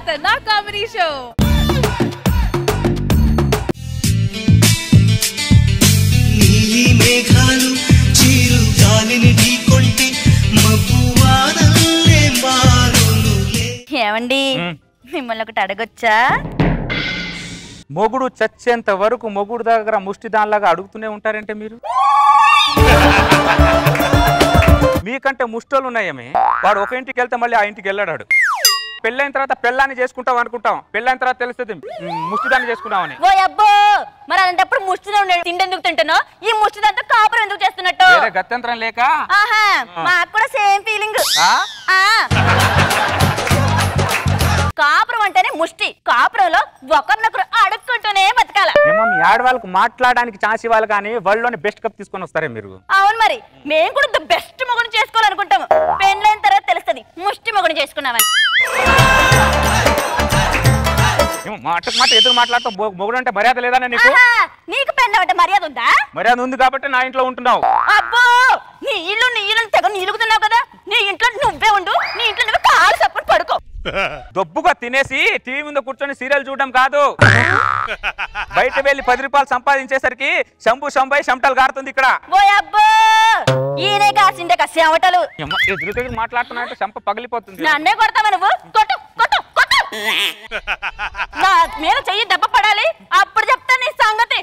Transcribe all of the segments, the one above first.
खतरनाक comedy show. नीली मेघालु चीरु गालिनि ढीకొంటి మబ్బువానల్లే మారునులే। ఏమండి మిమ్మల్ని ఒకటి అడగొచ్చా? మొగుడు చచ్చేంత వరకు మొగుడు దగ్గర ముష్టి దానిలాగా అడుగుతూనే ఉంటారంటే మీరు మీకంటే ముష్టోళ్ళు ఉన్నాయేమే వాడు ఒక ఇంటికి వెళ్తే మళ్ళీ ఆ ఇంటికి వెళ్ళాడు పెళ్ళైన తర్వాత పెళ్ళాన్ని చేసుకుంటాం అనుకుంటాం పెళ్ళైన తర్వాత తెలుస్తుంది ముష్టిదాన్ని చేసుకున్నామని ఓ అబ్బో మరి అలాంటప్పుడు ముష్టిలో ఉండే తిండి ఎందుకు తింటున్నావు ఈ ముష్టిదంతా కాపురం ఎందుకు చేస్తున్నట్టు వేరే గత్యంతరం లేక ఆహా మాకు కూడా సేమ్ ఫీలింగ్ కాపురం అంటేనే ముష్టి కాపురంలో ఒకరినొకరు అడుక్కుంటూనే బతకాల ఏమో మీ ఆడవాళ్ళకు మాట్లాడడానికి ఛాన్స్ ఇవ్వాలి కానీ వరల్డ్లోని బెస్ట్ కప్ తీసుకొని వస్తారే మీరు అవును మరి మేము కూడా ద బెస్ట్ మొగుడు చేసుకోవాలనుకుంటాము పెళ్ళైన తర్వాత తెలుస్తుంది ముష్టి మొగుడు చేసుకున్నామని మాటకు మాట ఎదురు మాట్లాడుతూ మొగుడు అంటే మర్యాద లేదా నీకు నీకు పెళ్ళం అంటే మర్యాద ఉందా మర్యాద ఉంది కాబట్టి నా ఇంట్లో ఉంటున్నావు అబ్బో నీ ఇల్లు తెగ నీలుగుతున్నావు కదా నీ ఇంట్లో నువ్వే ఉండు నీ ఇంట్లో నువ్వు కాలు సపోర్ట్ పడుకో దొబ్బుగా తినేసి టీవీ ముందు కూర్చొని సీరియల్ చూడడం కాదు బయట వెళ్ళి 10 రూపాయలు సంపాదించేసరికి శంభై చెమటలు గారుతుంది ఇక్కడ ఈయనే కాసిండే చెమటలు ఎదురు మాట్లాడుతున్నట్టు చెంప పగిలిపోతుంది నన్నే కొడతావా నువ్వు కొట్టు కొట్టు కొట్టు నా మీద చెయ్యి దెబ్బ పడాలి అప్పుడు చెప్తా నీ సంగతి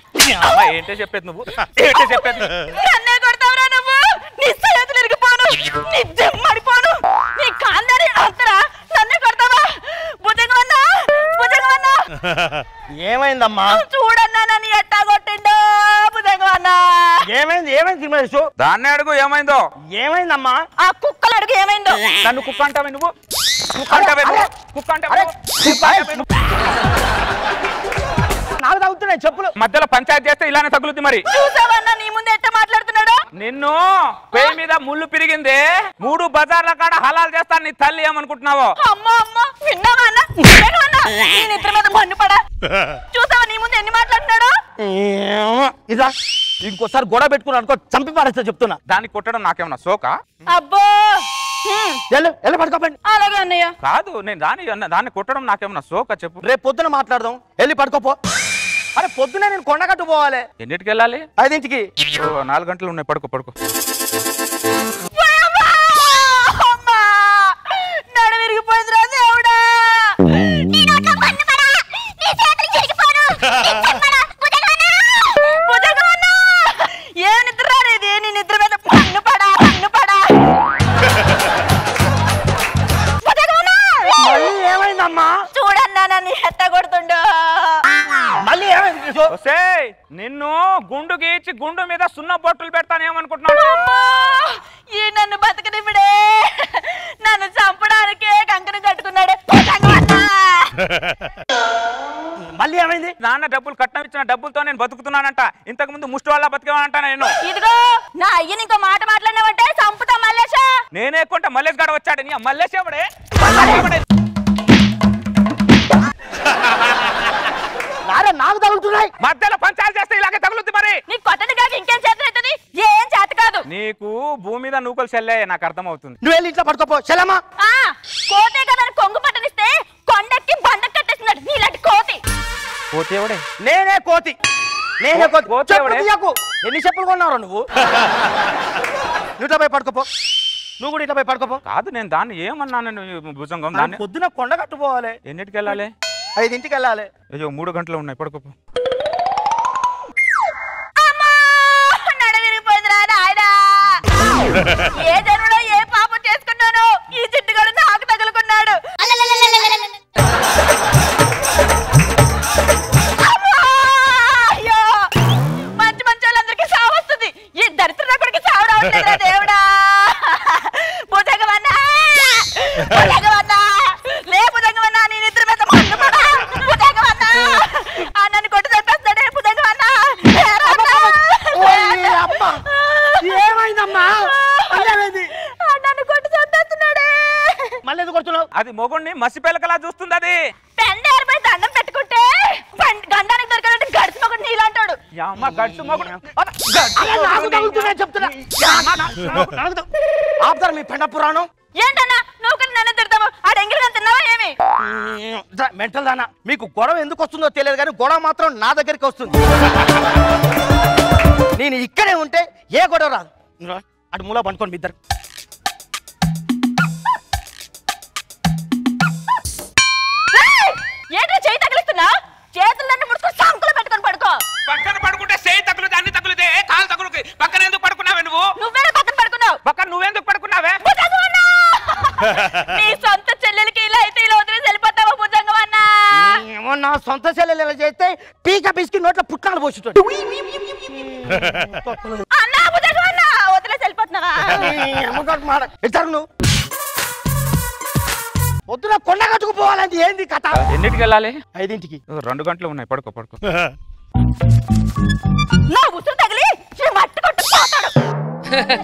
ఏంటో చెప్పేది నువ్వు ఏంటో చెప్పేది నన్నే కొడతావురా నువ్వు నీ చేతులు ఇరిగిపోను నీ జమ్మడిపోను నీ కాందారి అంతరా నన్నే కొడతావా భుజంగమన్నా భుజంగమన్నా ఏమైందమ్మా చూడన్నా నన్ను ఎట్టా కొట్టిండో భుజంగమన్నా ఏమైంది దాన్ని అడుగు ఏమైందో ఏమైందమ్మా ఆ కుక్కలు అడుగు ఏమైందో నన్ను కుక్క అంటావే నువ్వు కుక్క అంటావే నాకు తగ్గుతున్నాయి చెప్పులు మధ్యలో పంచాయతీ చేస్తే ఇలానే తగులుద్ది మరి చూసావన్నా నీ ముందు ఎట్ట మాట్లాడుతున్నాడు నిన్ను పేరు మీద ముళ్ళు పిరిగింది 3 బజార్ల కాడ హలాల్ చేస్తాను నీ తల్లి ఏమనుకుంటున్నావో అమ్మా అమ్మా విన్నావా అన్న నీ నిద్ర మీద మన్ను పడా చూసావా నీ ముందు ఎన్ని మాట్లాడుతున్నాడు ఇదా ఇంకోసారి గొడవ పెట్టుకున్నా అనుకో చంపి పారేస్తా చెప్తున్నా దాన్ని కొట్టడం నాకేమన్నా సోకా అబ్బో పడుకోపండి అలాగే అన్నయ్య కాదు నేను దాన్ని కొట్టడం నాకేమన్నా సోకా చెప్పు రేపు పొద్దున మాట్లాడదాం వెళ్ళి పడుకోపో అరే పొద్దునే నేను కొండగట్టు పోవాలి ఎన్నిటికి వెళ్ళాలి 5ంటికి 4 గంటలు ఉన్నాయి పడుకో పడుకో నడు విరిగిపోయిందిరా దేవుడా ఏ నిద్ర రాలేదు నీ నిద్ర మీద పన్ను పడా ఏమైందమ్మా చూడన్నా నన్ను ఎట్ట కొడుతుండో మళ్ళీ ఏమైంది నిన్ను గుండు గీచి గుండు మీద సున్న బొట్టులు పెడతానేమనుకుంటున్నాను ఈ నన్ను బతకనిప్పుడే నన్ను చంపడానికే కంకణం కట్టుకున్నాడు మళ్ళీ ఏమైంది నాన్న డబ్బులు కట్నం ఇచ్చిన డబ్బులతో నేను బతుకుతున్నానంట ఇంతకు ముందు ముష్టి వాళ్ళ బతికేవానంట నేను ఇదిగో నా అయ్యని ఇంకో మాట మాట్లాడినావంటే చంపుతా మల్లేషా నేనే కొంటే మల్లేష్ గడ వచ్చాడు నీ మల్లేష్ ఎవడే నాకు తగులుతున్నాయి మధ్యలో పంచాలు చేస్తే ఇలాగే తగులుద్ది మరి నీకు కొట్టని కాక ఇంకేం చేతనవుతుంది ఏం చేత కాదు నీకు భూమి మీద నూకలు చెల్లే నాకు అర్థమవుతుంది నువ్వు వెళ్ళి ఇంట్లో పడుకోపో చెల్లమ్మా కోతే కదా కొంగు పట్టనిస్తే కొండకి బండ కట్టేస్తున్నాడు నీలాంటి కోతి కోతి ఎవడే నేనే కోతి కోతి ఎవడే ఎన్ని చెప్పులు కొన్నావు నువ్వు పోయి పడుకోపో నువ్వు కూడా ఇట్లా పోయి పడుకోపో కాదు నేను దాన్ని ఏమన్నాను భుజంగం దాన్ని పొద్దున కొండ కట్టుకోవాలి ఎన్నిటికి వెళ్ళాలి 5ంటికి వెళ్ళాలి అయ్యో 3 గంటలు ఉన్నాయి పడుకోపో ఏ జన్మలో ఏ పాపం చేసుకున్నాను ఈ చిట్టుగాడు నాకు తగులుకున్నాడు అయ్యో మంచి వాళ్ళందరికీ సావు వస్తుంది ఈ దరిద్ర కొడుకు సావు రావట్లేదురా దేవుడా భుజంగమన్నా లే భుజంగమన్నా నీ నిద్ర మీద మన్ను పడా భుజంగమన్నా నన్ను కొట్టు చంపేస్తాడే భుజంగమన్నా ఏమైందమ్మా నన్ను కొట్టు చంపేస్తున్నాడే మళ్ళీ ఎందుకు కొడుతున్నావు అది మొగుడిని మసిపెలకలా చూస్తుంది అది పెండేరుపై దండం పెట్టుకుంటే గండానికి దొరకాలంటే గడిచి మొగుడు నీలాంటాడు గడుచు మొగుడు చెప్తున్నా ఆపుతారు మీ పెండ పురాణం ఏంటన్నా నువ్వు కానీ నన్ను తిడతావు ఆ డెంగిల్ తిన్నావా ఏమి మెంటల్ దానా, మీకు గొడవ ఎందుకు వస్తుందో తెలియదు కానీ గొడవ మాత్రం నా దగ్గరికి వస్తుంది. నేను ఇక్కడే ఉంటే ఏ గొడవ రాదు. అటు మూల పండుకోండి మీ ఇద్దరు. ఏంటో చేయి తగిలిస్తున్నా? చేతులన్నీ ముడుచుకొని సంకులు పెట్టుకొని పడుకో. పక్కన పడుకుంటే చేయి తగులుతే అన్ని తగులుతే కాలు తగులుకి. పక్కన ఎందుకు పడుకున్నావే నువ్వు? నువ్వేనా పక్కన పడుకున్నావు? పక్కన నువ్వెందుకు పడుకున్నావే? నీ సొంత చెల్లెలకి ఇలా అయితే ఇలా వదిలేసి వెళ్ళిపోతావా భుజంగం అన్నా? ఏమో నా సొంత చెల్లెలు ఇలా చేస్తే పీక పిసికి నోట్లో పుట్నాలు పోసుతాడు. అన్నా భుజంగం అన్నా వదిలేసి వెళ్ళిపోతున్నావా? నువ్వు పొద్దున కొండ కట్టుకుపోవాలంటే ఏంది కథ? ఎన్నిటికి వెళ్ళాలి? 5ంటికి. 2 గంటలు ఉన్నాయి. పడుకో పడుకో. నా ఉసురు తగిలి మట్టి కొట్టుకుపోతాడు.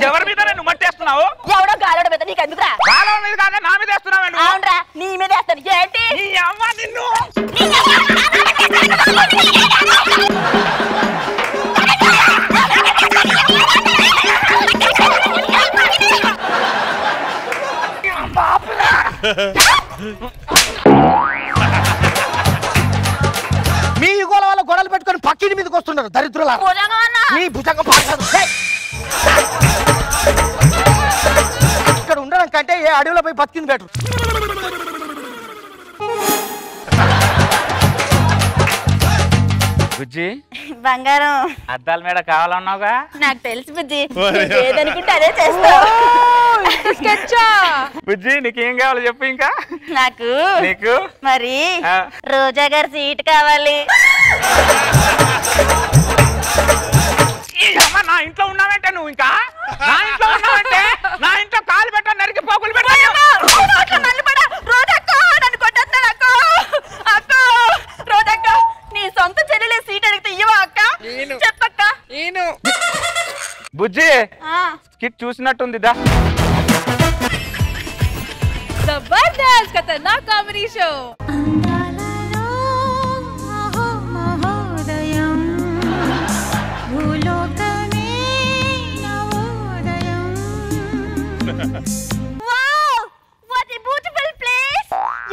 ఎవరి మీద నువ్వు మట్టేస్తున్నావు? ఎవడో గాలోడ మీద నీకు ఎందుకురా? గాలం మీద కాదా నా మీద వేస్తున్నావే నువ్వు? అవునరా, నీ మీద వేస్తాను. ఏంటి నీ అమ్మ నిన్ను. మీ గోల వల్ల గొడవలు పెట్టుకొని పక్కింటి మీదకి వస్తున్నారు దరిద్రులా. మీ భుజంగం పాడదు. ఇక్కడ ఉండడం కంటే ఏ అడవిలో పోయి బతికింది బెటర్. బుజ్జి బంగారం అద్దాల మేడ కావాలన్నావుగా? నాకు తెలుసు బుజ్జి, ఏదనుకుంటే అదే చేస్తావు. బుజ్జి నీకేం కావాలో చెప్పు. ఇంకా నాకు నీకు మరి రోజా గారి సీట్ కావాలి. నా ఇంట్లో ఉన్నావంటే నువ్వు ఇంకా నా ఇంట్లో ఉన్నావంటే నా ఇంట్లో కాలు పెట్ట నరికి పోగులు పెట్ట. నీ సొంత చెల్లెలే సీట్ అడిగితే ఇవ్వవా అక్క? చెప్పక్క. బుజ్జి స్కిట్ చూసినట్టుంది దా. జబర్దస్త్ ఖతర్నాక్ కామెడీ షో.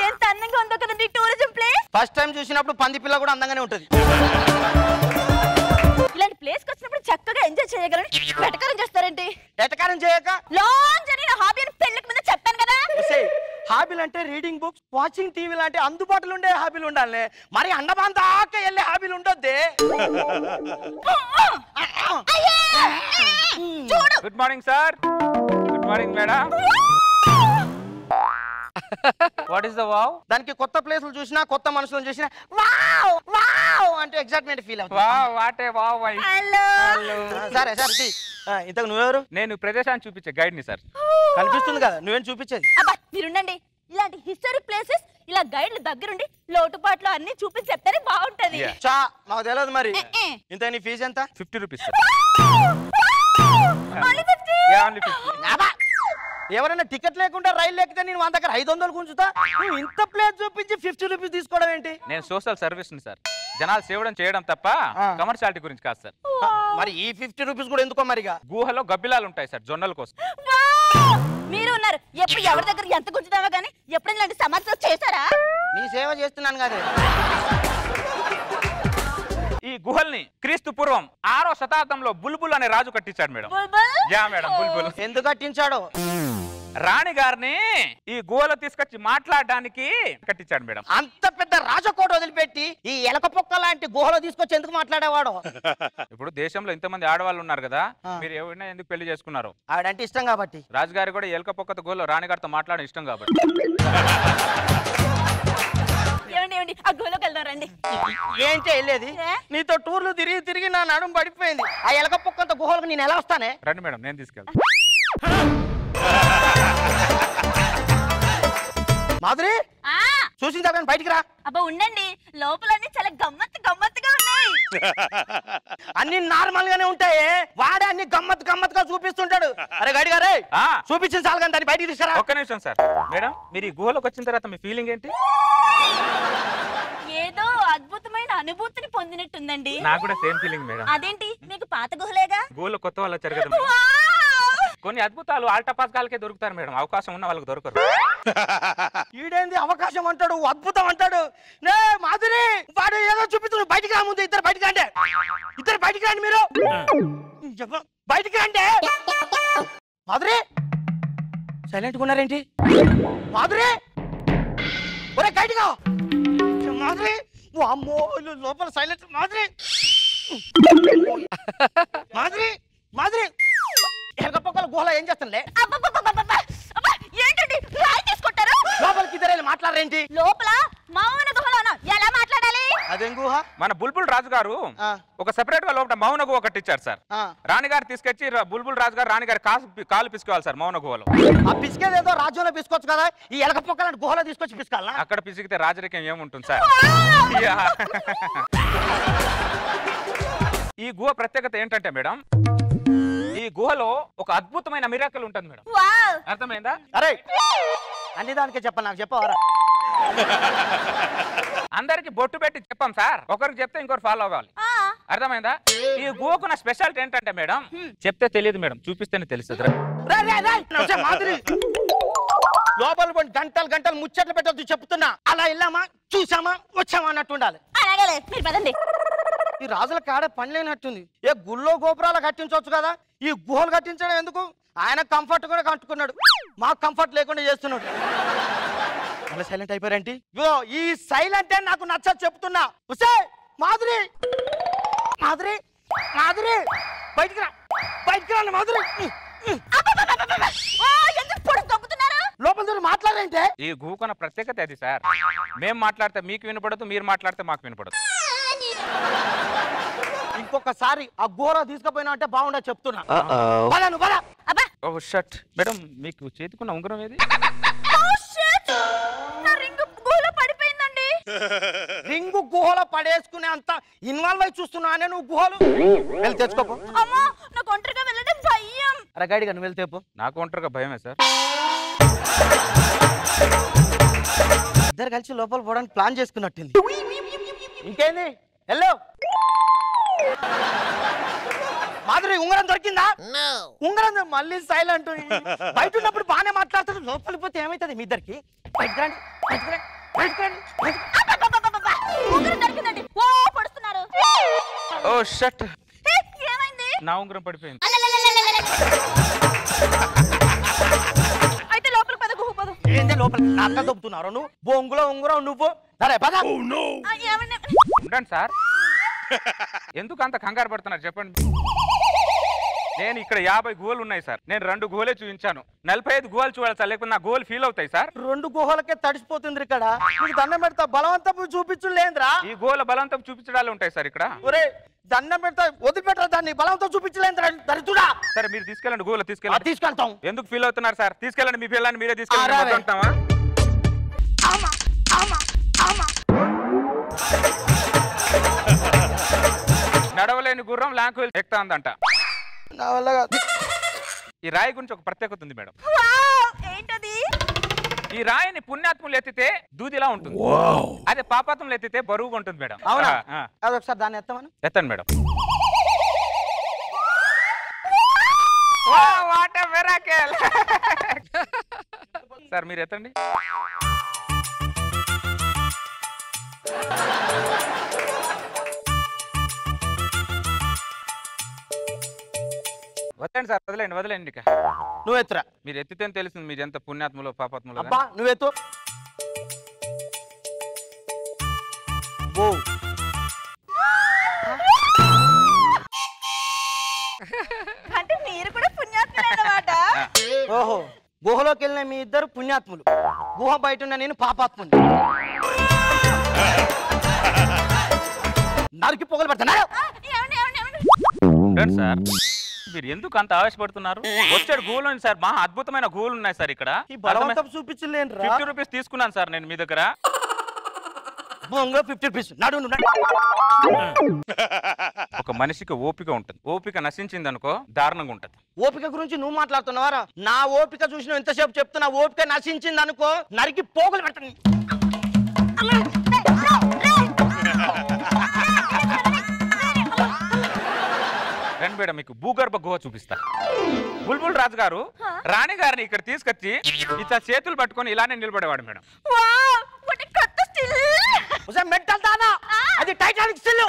ఎంత అందంగా ఉందో కదండి టూరిజం ప్లేస్. ఫస్ట్ టైం చూసినప్పుడు పంది పిల్ల కూడా అందంగానే ఉంటది. ఇలాంటి ప్లేస్ కి వచ్చినప్పుడు చక్కగా ఎంజాయ్ చేయగలని వెటకారం చేస్తారేంటి? ఎటకారం చేయక లాంజ్ అని నా హాబీ అని పెళ్ళికి ముందు చెప్పాను కదా. హాబీలు అంటే రీడింగ్ బుక్స్, వాచింగ్ టీవీ లాంటి అందుబాటులో ఉండే హాబీలు ఉండాలి. మరి అండమాన్ దాకా వెళ్ళే హాబీలు ఉండొద్దే. Good morning sir. Good morning madam. What is the wow? దానికి కొత్త ప్లేసులు చూసినా కొత్త మనుషులను చూసినా వావ్ వావ్ అంటే ఎగ్జైట్మెంట్ ఫీల్ అవుతుంది. Wow what a wow why. Hello సరే సరే ఇంతకు నువ్వెవరు? నేను ప్రదేశాన్ని చూపించే గైడ్ ని సార్. కనిపిస్తుంది కదా నువ్వేం చూపించేది. అబ్బా మీరుండండి. ఇలాంటి హిస్టారిక్ ప్లేసెస్ ఇలా గైడ్లు దగ్గరుండి లోటుపాట్లు అన్ని చూపించి చెప్తారే బాగుంటది. చా మాకు తెలియదు మరి. ఇంత నీ ఫీజు ఎంత? 50 రూపీస్. ఎవరైనా టికెట్ లేకుండా రైలు ఎక్కితే నేను మన దగ్గర 500 గుంజుతా. నువ్వు ఇంత ప్లేస్ చూపించి 50 రూపీస్ తీసుకోవడం ఏంటి? నేను సోషల్ సర్వీస్ ని సార్. జనాలు సేవడం చేయడం తప్ప కమర్షియాలిటీ గురించి కాదు సార్. మరి ఈ 50 రూపీస్ కూడా ఎందుకో మరిగా? గుహలో గబ్బిలాలు ఉంటాయి సార్ జొన్నల కోసం. మీరు ఉన్నారు ఎప్పుడు ఎవరి దగ్గర ఎంత గుంజుతావా గానీ ఎప్పుడైనా ఇలాంటి సమస్యలు చేశారా? నీ సేవ చేస్తున్నాను కదా. ఈ గుహల్ని క్రీస్తు పూర్వం 6వ శతాబ్దంలో బుల్బుల్ అనే రాజు కట్టించాడు మేడం. యా మేడం బుల్బుల్. ఎందుకు కట్టించాడో? రాణి గారిని ఈ గుహలో తీసుకొచ్చి మాట్లాడడానికి కట్టించాడు మేడం. అంత పెద్ద రాజకోట వదిలిపెట్టి ఈ ఎలక పొక్క లాంటి గుహలో తీసుకొచ్చి ఎందుకు మాట్లాడేవాడు? ఇప్పుడు దేశంలో ఇంతమంది ఆడవాళ్ళు ఉన్నారు కదా, మీరు ఎవరైనా ఎందుకు పెళ్లి చేసుకున్నారు? ఆడంటే ఇష్టం కాబట్టి. రాజుగారి కూడా ఎలక పొక్కతో గుహలో రాణిగారితో మాట్లాడడం ఇష్టం కాబట్టి. ఆ గుహలోకి వెళ్దాం రండి. ఏంటి వెళ్ళేది? నీతో టూర్లు తిరిగి తిరిగి నా నడుము పడిపోయింది. ఆ ఎలక పొక్కంత గుహలకు నేను ఎలా వస్తానే? రండి మేడం నేను తీసుకెళ్తా. మాధురి చూసిన తర్వాత బయటికి రా. అబ్బా ఉండండి, లోపలన్నీ చాలా గమ్మత్తుగా ఉన్నాయి. అన్ని నార్మల్ గానే ఉంటాయి, వాడే అన్ని గమ్మత్తుగా చూపిస్తుంటాడు. అరే గడి గారే చూపించిన చాలు కానీ దాన్ని బయటికి తీసుకురా. ఒక్క నిమిషం సార్. మేడం మీరు ఈ గుహలోకి వచ్చిన తర్వాత మీ ఫీలింగ్ ఏంటి? ఏదో అద్భుతమైన అనుభూతిని పొందినట్టుందండి. నాకు కూడా సేమ్ ఫీలింగ్ మేడం. అదేంటి మీకు పాత గుహలేగా? గుహలో కొత్త వాళ్ళు వచ్చారు కదా. కొన్ని అద్భుతాలు ఆల్టపాస్గాలకే దొరుకుతారు మేడం, అవకాశం ఉన్న వాళ్ళకి దొరకరు. ఈడేంది అవకాశం అంటాడు, అద్భుతం అంటాడు. నే మాధురి వాడు ఏదో చూపిస్తున్నాడు, బయటికి రా ముందు. ఇద్దరు బయటికి రండి, ఇద్దరు బయటికి రండి, మీరు బయటికి రండి. మాధురి సైలెంట్గా ఉన్నారేంటి? మాధురి ఒరే బయటిగా మాధురి. అమ్మో లోపల సైలెంట్. మాధురి మాధురి మాధురి ఎరగపక్కల గుహల ఏం చేస్తానులే? ఏంటండి రాయి తీసుకుంటారు? లోపలికి ఇద్దరు మాట్లాడరేంటి? లోపల మౌన గుహలోనా? ఎలా మాట్లాడాలి? అదేం గుహ? మన బుల్బుల్ రాజు గారు ఒక సెపరేట్ గా లోపల మౌన గుహ ఒకటి ఇచ్చారు సార్. రాణిగారు తీసుకొచ్చి బుల్బుల్ రాజు గారు రాణిగారి కాలు పిసుకోవాలి సార్ మౌన గుహలో. ఆ పిసికేదేదో రాజ్యంలో పిసుకోవచ్చు కదా, ఈ ఎలక పొక్కల గుహలో తీసుకొచ్చి పిసుకాలా? అక్కడ పిసికితే రాజరికం ఏముంటుంది సార్. ఈ గుహ ప్రత్యేకత ఏంటంటే మేడం, ఈ గుహలో ఒక అద్భుతమైన మిరాకిల్ ఉంటుంది మేడం. అర్థమైందా? అరే అన్ని దానికే చెప్పాలి, నాకు చెప్పవరా? అందరికి బొట్టు పెట్టి చెప్పాం సార్, ఒకరికి చెప్తే ఇంకొకరు ఫాలో అవ్వాలి. అర్థమైందా? ఈ గుహకున్న స్పెషాలిటీ ఏంటంటే మేడం, చెప్తే తెలియదు మేడం, చూపిస్తేనే తెలుస్తుంది. లోపల గంటలు గంటలు ముచ్చట్లు పెట్టొద్దు చెప్తున్నా. అలా వెళ్ళామా చూసామా వచ్చామా అన్నట్టు ఉండాలి. ఈ రాజుల కాడ పని లేనట్టుంది. ఏ గుళ్ళో గోపురాలు కట్టించవచ్చు కదా, ఈ గుహలు కట్టించడం ఎందుకు? ఆయన కంఫర్ట్ కూడా కట్టుకున్నాడు, మాకు కంఫర్ట్ లేకుండా చేస్తున్నాడు. అలా సైలెంట్ అయిపోయారేంటి? ఈ సైలెంట్ నాకు నచ్చదు చెప్తున్నా. మాధురి మాధురి మాధురి బయటికి రా, బయటికి రా మాధురి. లోపల మాట్లాడేంటే? ఈ గుహకున్న ప్రత్యేకత అది సార్. మేము మాట్లాడితే మీకు వినపడదు, మీరు మాట్లాడితే మాకు వినపడదు. ఇంకొకసారి ఆ గుహలో తీసుకుపోయినా అంటే బాగుండదు చెప్తున్నా. ఓ షట్ మేడం, మీకు చేతికున్న ఉంగరం ఏది? రింగు గుహలో పడేసుకునే అంత ఇన్వాల్వ్ అయి చూస్తున్నానే నువ్వు గుహలు. వెళ్ళి తెచ్చుకోపో. అరే గైడ్గా నువ్వు వెళ్తే పో. నాకు ఒంటరిగా భయమే సార్. ఇద్దరు కలిసి లోపల పోవడానికి ప్లాన్ చేసుకున్నట్టుంది. ఇంకేంది హలో మాధురి ఉంగరం దొరికిందా? ఉంగరం మళ్ళీ సైలెంట్. బయట ఉన్నప్పుడు బాగానే మాట్లాడుతారు, లోపలికి పోతే ఏమైతుంది మీ ఇద్దరికి? ఓ షట్, నా ఉంగరం పడిపోయింది. ఏంటి లోపల నాన్న దొబ్బుతున్నారు? నువ్వు బొంగులో ఉంగరం నువ్వు. ఉండండి సార్, ఎందుకు అంత కంగారు పడుతున్నారు చెప్పండి. నేను ఇక్కడ 50 గుహలు ఉన్నాయి సార్, నేను 2 గుహలే చూపించాను. 45 గుహలు చూడాలి సార్, లేకపోతే నా గుహలు ఫీల్ అవుతాయి సార్. 2 గుహలకే తడిసిపోతుంది ఇక్కడ. నీకు దండం పెడతా, బలవంతపు చూపించలేదురా. ఈ గుహల బలవంతం చూపించడాలు ఉంటాయి సార్ ఇక్కడ. ఒరే దండం పెడతా, వదిలిపెట్టరా దాన్ని, బలవంతం చూపించలేదు దరిద్రుడా. సరే మీరు తీసుకెళ్ళండి, గుహలో తీసుకెళ్ళండి. తీసుకెళ్తాం. ఎందుకు ఫీల్ అవుతున్నారు సార్? తీసుకెళ్ళండి, మీ పిల్లల్ని మీరే తీసుకెళ్ళండి. అంటావా? నడవలేని గుర్రం లాంకు ఎక్కుతా ఉందంట. నా వల్ల కాదు. ఈ రాయి గురించి ఒక ప్రత్యేకత ఉంది మేడం. ఏంటది? ఈ రాయిని పుణ్యాత్ములు ఎత్తితే దూదిలా ఉంటుంది, అదే పాపాత్ములు ఎత్తితే బరువుగా ఉంటుంది మేడం. అవునా? అదొకసారి దాన్ని ఎత్తమని. ఎత్తండి madam. What a miracle. Sir మీరు ఎత్తండి. వద్దండి సార్, వదిలేండి వదిలేండి. ఇక నువ్వు ఎత్తురా. మీరు ఎత్తితే తెలుస్తుంది మీరు ఎంత పుణ్యాత్ములో పాపాత్ములో. అబ్బా నువ్వు ఎత్తు. అంటే మీరు కూడా పుణ్యాత్ములే అన్నమాట. ఓహో, గుహలోకి వెళ్ళిన మీ ఇద్దరు పుణ్యాత్ములు, గుహ బయట ఉన్న నేను పాపాత్ముని. నరికి పొగలు పెడతాను సార్. మీరు ఎందుకు అంత ఆవేశపడుతున్నారు? వచ్చాడు గూలు ఉంది సార్, మహా అద్భుతమైన గూలు ఉన్నాయి సార్ ఇక్కడ. చూపించలేను. 50 రూపీస్ తీసుకున్నాను సార్ నేను మీ దగ్గర. 50 రూపీస్ నడు. ఒక మనిషికి ఓపిక ఉంటుంది, ఓపిక నశించింది అనుకో దారుణంగా ఉంటది. ఓపిక గురించి నువ్వు మాట్లాడుతున్నావారా? నా ఓపిక చూసిన ఎంతసేపు చెప్తున్నా. ఓపిక నశించింది అనుకో నరికి పోగులు పెడతాను. రండి మేడం మీకు భూగర్భ గుహ చూపిస్తా. బుల్బుల్ రాజు గారు రాణి గారిని ఇక్కడ తీసుకొచ్చి ఇట్లా చేతులు పట్టుకొని ఇలానే నిలబడేవాడు మేడం. వావ్ వాట్ ఏ కొత్త స్టిల్. ఉసే మెంటల్ దానా, అది టైటానిక్ స్టిల్.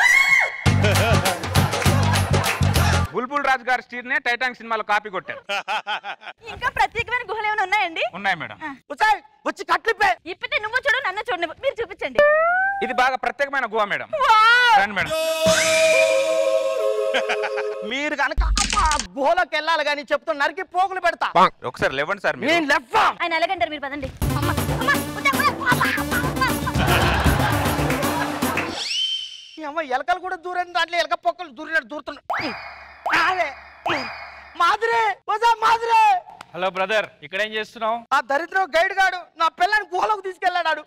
బుల్బుల్ రాజు గారి స్టీర్ నే టైటానిక్ సినిమాలో కాపీ కొట్టారు. ఇంకా ప్రత్యేకమైన గుహలు ఏమైనా ఉన్నాయండి? ఉన్నాయి మేడం. ఉసే వచ్చి కట్లిప్పే. ఇప్పితే నువ్వు చూడు నన్ను చూడండి, మీరు చూపించండి. ఇది బాగా ప్రత్యేకమైన గుహ మేడం. రండి మేడం. మీరు కనుక గుహలోకి వెళ్ళాలి కానీ చెప్తా నరికి పోగులు పెడతా. ఒకసారి లేవండి సార్. నేను లెఫ్ట్. ఆయన ఎలాగంటారు మీరు పదండి. ఎలకలు కూడా దూరండి, దాంట్లో ఎలక పొక్కలు దూరినట్టు దూరుతున్నాయి. మాదిరే మాదిరే. హలో బ్రదర్, ఇక్కడ ఏం చేస్తున్నావు? ఆ దరిద్రం గైడ్ గాడు నా పిల్లని గుహలోకి తీసుకెళ్ళాడు.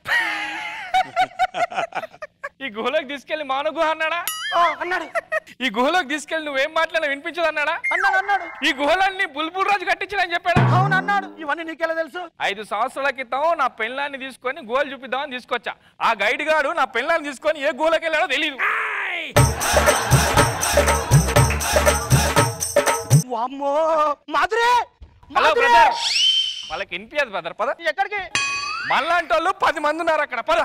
ఈ గుహలోకి తీసుకెళ్లి మానవ గుహ అన్నాడా? అన్నాడు. ఈ గుహలోకి తీసుకెళ్లి నువ్వేం మాట్లాడినా వినిపించదు అన్నాడా? అన్నాడు. ఈ గుహలన్నీ బుల్బుల్ రాజు కట్టించడని చెప్పాడు. అవును అన్నాడు. ఇవన్నీ నీకెలా తెలుసు? 5 సంవత్సరాల క్రితం నా పెళ్ళాన్ని తీసుకొని గుహలు చూపిద్దామని తీసుకొచ్చా. ఆ గైడ్ గాడు నా పెళ్ళాన్ని తీసుకొని ఏ గుహలోకి వెళ్ళాడో తెలియదు. మాధురే. హలో బ్రదర్, వాళ్ళకి వినిపించదు బ్రదర్. పద. ఎక్కడికి? మళ్ళాంటి వాళ్ళు 10 మంది ఉన్నారు అక్కడ. పద.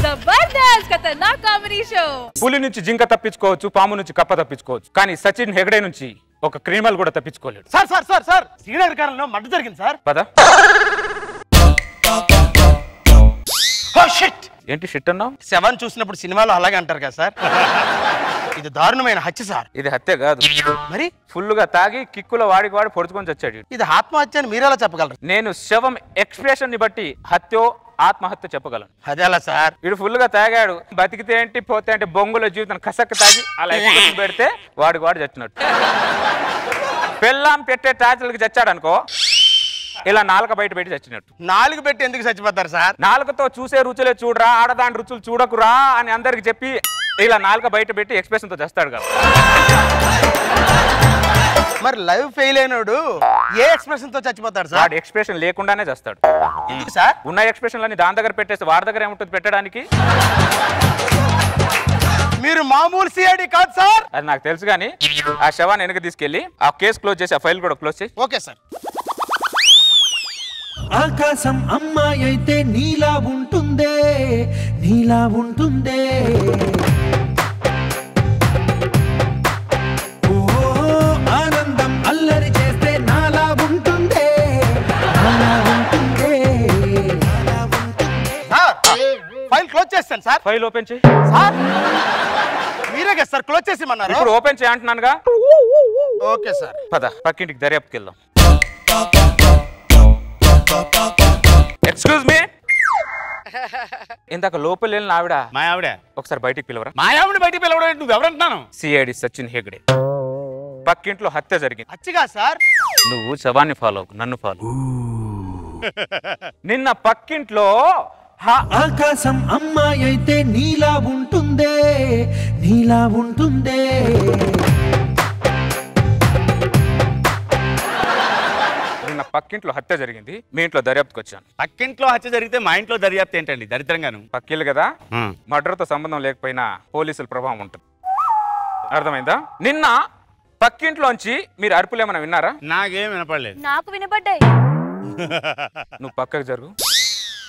జబర్దస్త్ ఖతర్నాక్ కామెడీ షో. పులి నుంచి జింక తప్పించుకోవచ్చు, పాము నుంచి కప్ప తప్పించుకోవచ్చు, కానీ సచిన్ హెగడే నుంచి ఒక క్రిమినల్ కూడా తప్పించుకోలేడు. సార్ శ్రీనగర్ కాలంలో మడ్డ జరిగింది సార్. పద. ఏంటి షిట్ అన్నావు? శవాన్ని చూసినప్పుడు సినిమాలో అలాగే అంటారు కదా సార్. ఇది దారుణమైన హత్య సార్. ఇది హత్య కాదు. మరి ఫుల్ గా తాగి కిక్కులో వాడికి వాడి పొడుచుకొని చచ్చాడు. ఇది ఆత్మహత్య అని మీరెలా చెప్పగలరు? నేను శవం ఎక్స్ప్రెషన్ ని బట్టి హత్యో ఆత్మహత్య చెప్పగలను. అదేలా సార్? వీడు ఫుల్ గా తాగాడు, బతికితే ఏంటి పోతే ఏంటి, బొంగుల జీవితం కసక్క తాగి అలా ఎక్స్ప్రెషన్ పెడితే వాడికి వాడు చచ్చినట్టు. పెళ్ళాం పెట్టే టార్చర్కి చచ్చాడు అనుకో, ఇలా నాలుక బయట పెట్టి చచ్చినట్టు. నాలుగు పెట్టి ఎందుకు చచ్చిపోతారు సార్? నాలుకతో చూసే రుచులే చూడరా, ఆడదాని రుచులు చూడకురా అని అందరికి చెప్పి ఇలా నాలుక బయట పెట్టి ఎక్స్ప్రెషన్ తో చేస్తాడు కదా. మరి లైవ్ ఫెయిల్ అయినాడు ఏ ఎక్స్ప్రెషన్ తో చచ్చిపోతాడు సార్? వాడు ఎక్స్ప్రెషన్ లేకుండానే చేస్తాడు. ఎందుకు సార్? ఉన్న ఎక్స్ప్రెషన్లన్నీ దాని దగ్గర పెట్టేసి వాడి దగ్గర ఏముంటుంది పెట్టడానికి? మీరు మామూలు సిఐడి కాదు సార్. అది నాకు తెలుసు, కానీ ఆ శవాన్ని వెనక తీసుకెళ్లి ఆ కేసు క్లోజ్ చేసి ఆ ఫైల్ కూడా క్లోజ్ చేసి. Okay sir. ఆకాశం అమ్మాయి అయితే నీలా ఉంటుందే, నీలా ఉంటుందే. ఓ ఆనందం అల్లరి చేస్తే నాలా ఉంటుందే, నాలా ఉంటుందే. సార్ ఫైల్ క్లోజ్ చేస్తాను సార్. ఫైల్ ఓపెన్ చేయి. సార్ మీరే కదా సార్ క్లోజ్ చేసిమన్నారు. ఇప్పుడు ఓపెన్ చేయంటున్నానుగా. Okay sir. పద పక్కింటికి దర్యాప్తుకి వెళ్దాం. Excuse me. ఇందాక లోపల వెళ్ళిన ఆవిడ మా ఆవిడ ఒకసారి బయటికి పిలవరా? మా ఆవిడ బయటికి పిలవడం నువ్వు ఎవరంటున్నాను? సిఐడి సచిన్ హెగ్డే. పక్కింట్లో హత్య జరిగింది. అచ్చిగా సార్. నువ్వు శవాన్ని ఫాలో అవ్వకు, నన్ను ఫాలో. నిన్న పక్కింట్లో ఆకాశం అమ్మాయి అయితే నీలా ఉంటుందే, నీలా ఉంటుందే. నిన్న పక్కింట్లో హత్య జరిగింది, మీ ఇంట్లో దర్యాప్తుకి వచ్చాను. పక్కింట్లో హత్య జరిగితే మా ఇంట్లో దర్యాప్తు ఏంటండి? దరిద్రంగాను. పక్కిళ్ళు కదా, మర్డర్తో సంబంధం లేకపోయినా పోలీసుల ప్రభావం ఉంటుంది. అర్థమైందా? నిన్న పక్కింట్లోంచి మీరు అరుపులు ఏమైనా విన్నారా? నాకేం వినపడలేదు. నాకు వినబడ్డాయి. నువ్వు పక్కకు జరుగు.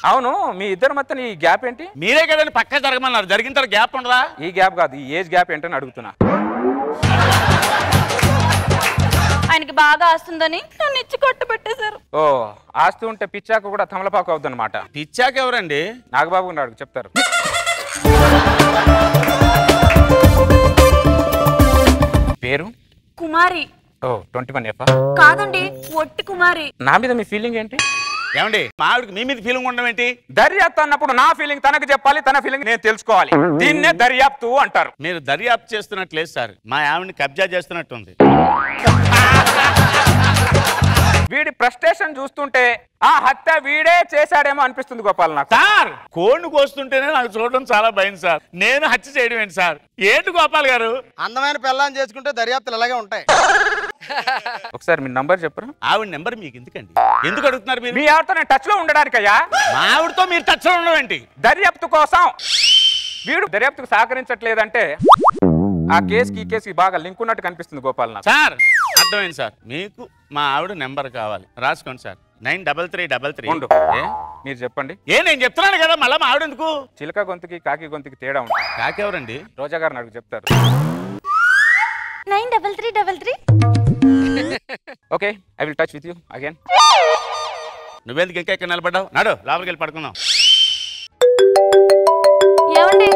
అవును, మీ ఇద్దరు మధ్య ఈ గ్యాప్ ఏంటి? మీరే కదండి పక్క జరగమన్నారు. జరిగిన తర్వాత గ్యాప్ ఉండదా? ఈ గ్యాప్ కాదు, ఈ ఏజ్ గ్యాప్ ఏంటని అడుగుతున్నా. ఆయనకి బాగా ఆస్తుందని నన్ను ఇచ్చి కొట్టబెట్టేశారు. ఓ, ఆస్తి ఉంటే పిచ్చాక కూడా తమలపాకు అవుతుంది అనమాట. పిచ్చాక ఎవరండి? నాగబాబు ఉన్నాడు, చెప్తారు. పేరు కుమారి. ఓ 21F. కాదండి, ఒట్టి కుమారి. నా మీద మీ ఫీలింగ్ ఏంటి? ఏమండి మా ఆవిడకి మీ మీద ఫీలింగ్ ఉండడం ఏంటి? దర్యాప్తు అన్నప్పుడు నా ఫీలింగ్ తనకు చెప్పాలి, తన ఫీలింగ్ నేను తెలుసుకోవాలి. దీన్నే దర్యాప్తు అంటారు. మీరు దర్యాప్తు చేస్తున్నట్లేదు సార్, మా ఆవిడని కబ్జా చేస్తున్నట్టుంది. వీడి ఫ్రస్ట్రేషన్ చూస్తుంటే ఆ హత్య వీడే చేశాడేమో అనిపిస్తుంది గోపాల్ నాకు. సార్ కోడిని కోస్తుంటేనే నాకు చూడడం చాలా భయం సార్. నేను హత్య చేయడం ఏంటి సార్? ఏంటి గోపాల్ గారు? అందమైన పిల్లని చేసుకుంటే దర్యాప్తులు అలాగే ఉంటాయి. ఒకసారి మీ నంబర్ చెప్పరా? ఆవిడ నెంబర్ మీకు ఎందుకండి? ఎందుకు అడుగుతున్నారు మీరు? మీ ఆవిడతో నేను టచ్ లో ఉండడానికయ్యా. మా ఆవిడతో మీరు టచ్ లో ఉండడం ఏంటి? దర్యాప్తు కోసం. వీడు దర్యాప్తుకు సహకరించట్లేదంటే ఆ కేసుకి ఈ కేసుకి బాగా లింక్ ఉన్నట్టు కనిపిస్తుంది గోపాల్ నాకు. సార్ అర్థమైంది సార్. మీకు మా ఆవిడ నెంబర్ కావాలి, రాసుకోండి సార్. 93333. ఉండు. మీరు చెప్పండి. నేను చెప్తున్నాను కదా, మళ్ళీ మా ఆవిడ ఎందుకు? చిలక గొంతుకి కాకి గొంతుకి తేడా ఉంటుంది. కాకెవరండి? రోజా గారు నాకు చెప్తారు. 93333. Okay, I will touch with you again. నువ్వెందుకు ఇంకా ఇక్కడ నిలబడ్డావు? నాడు లోపలికి వెళ్ళి పడుకుందాం. ఏమండి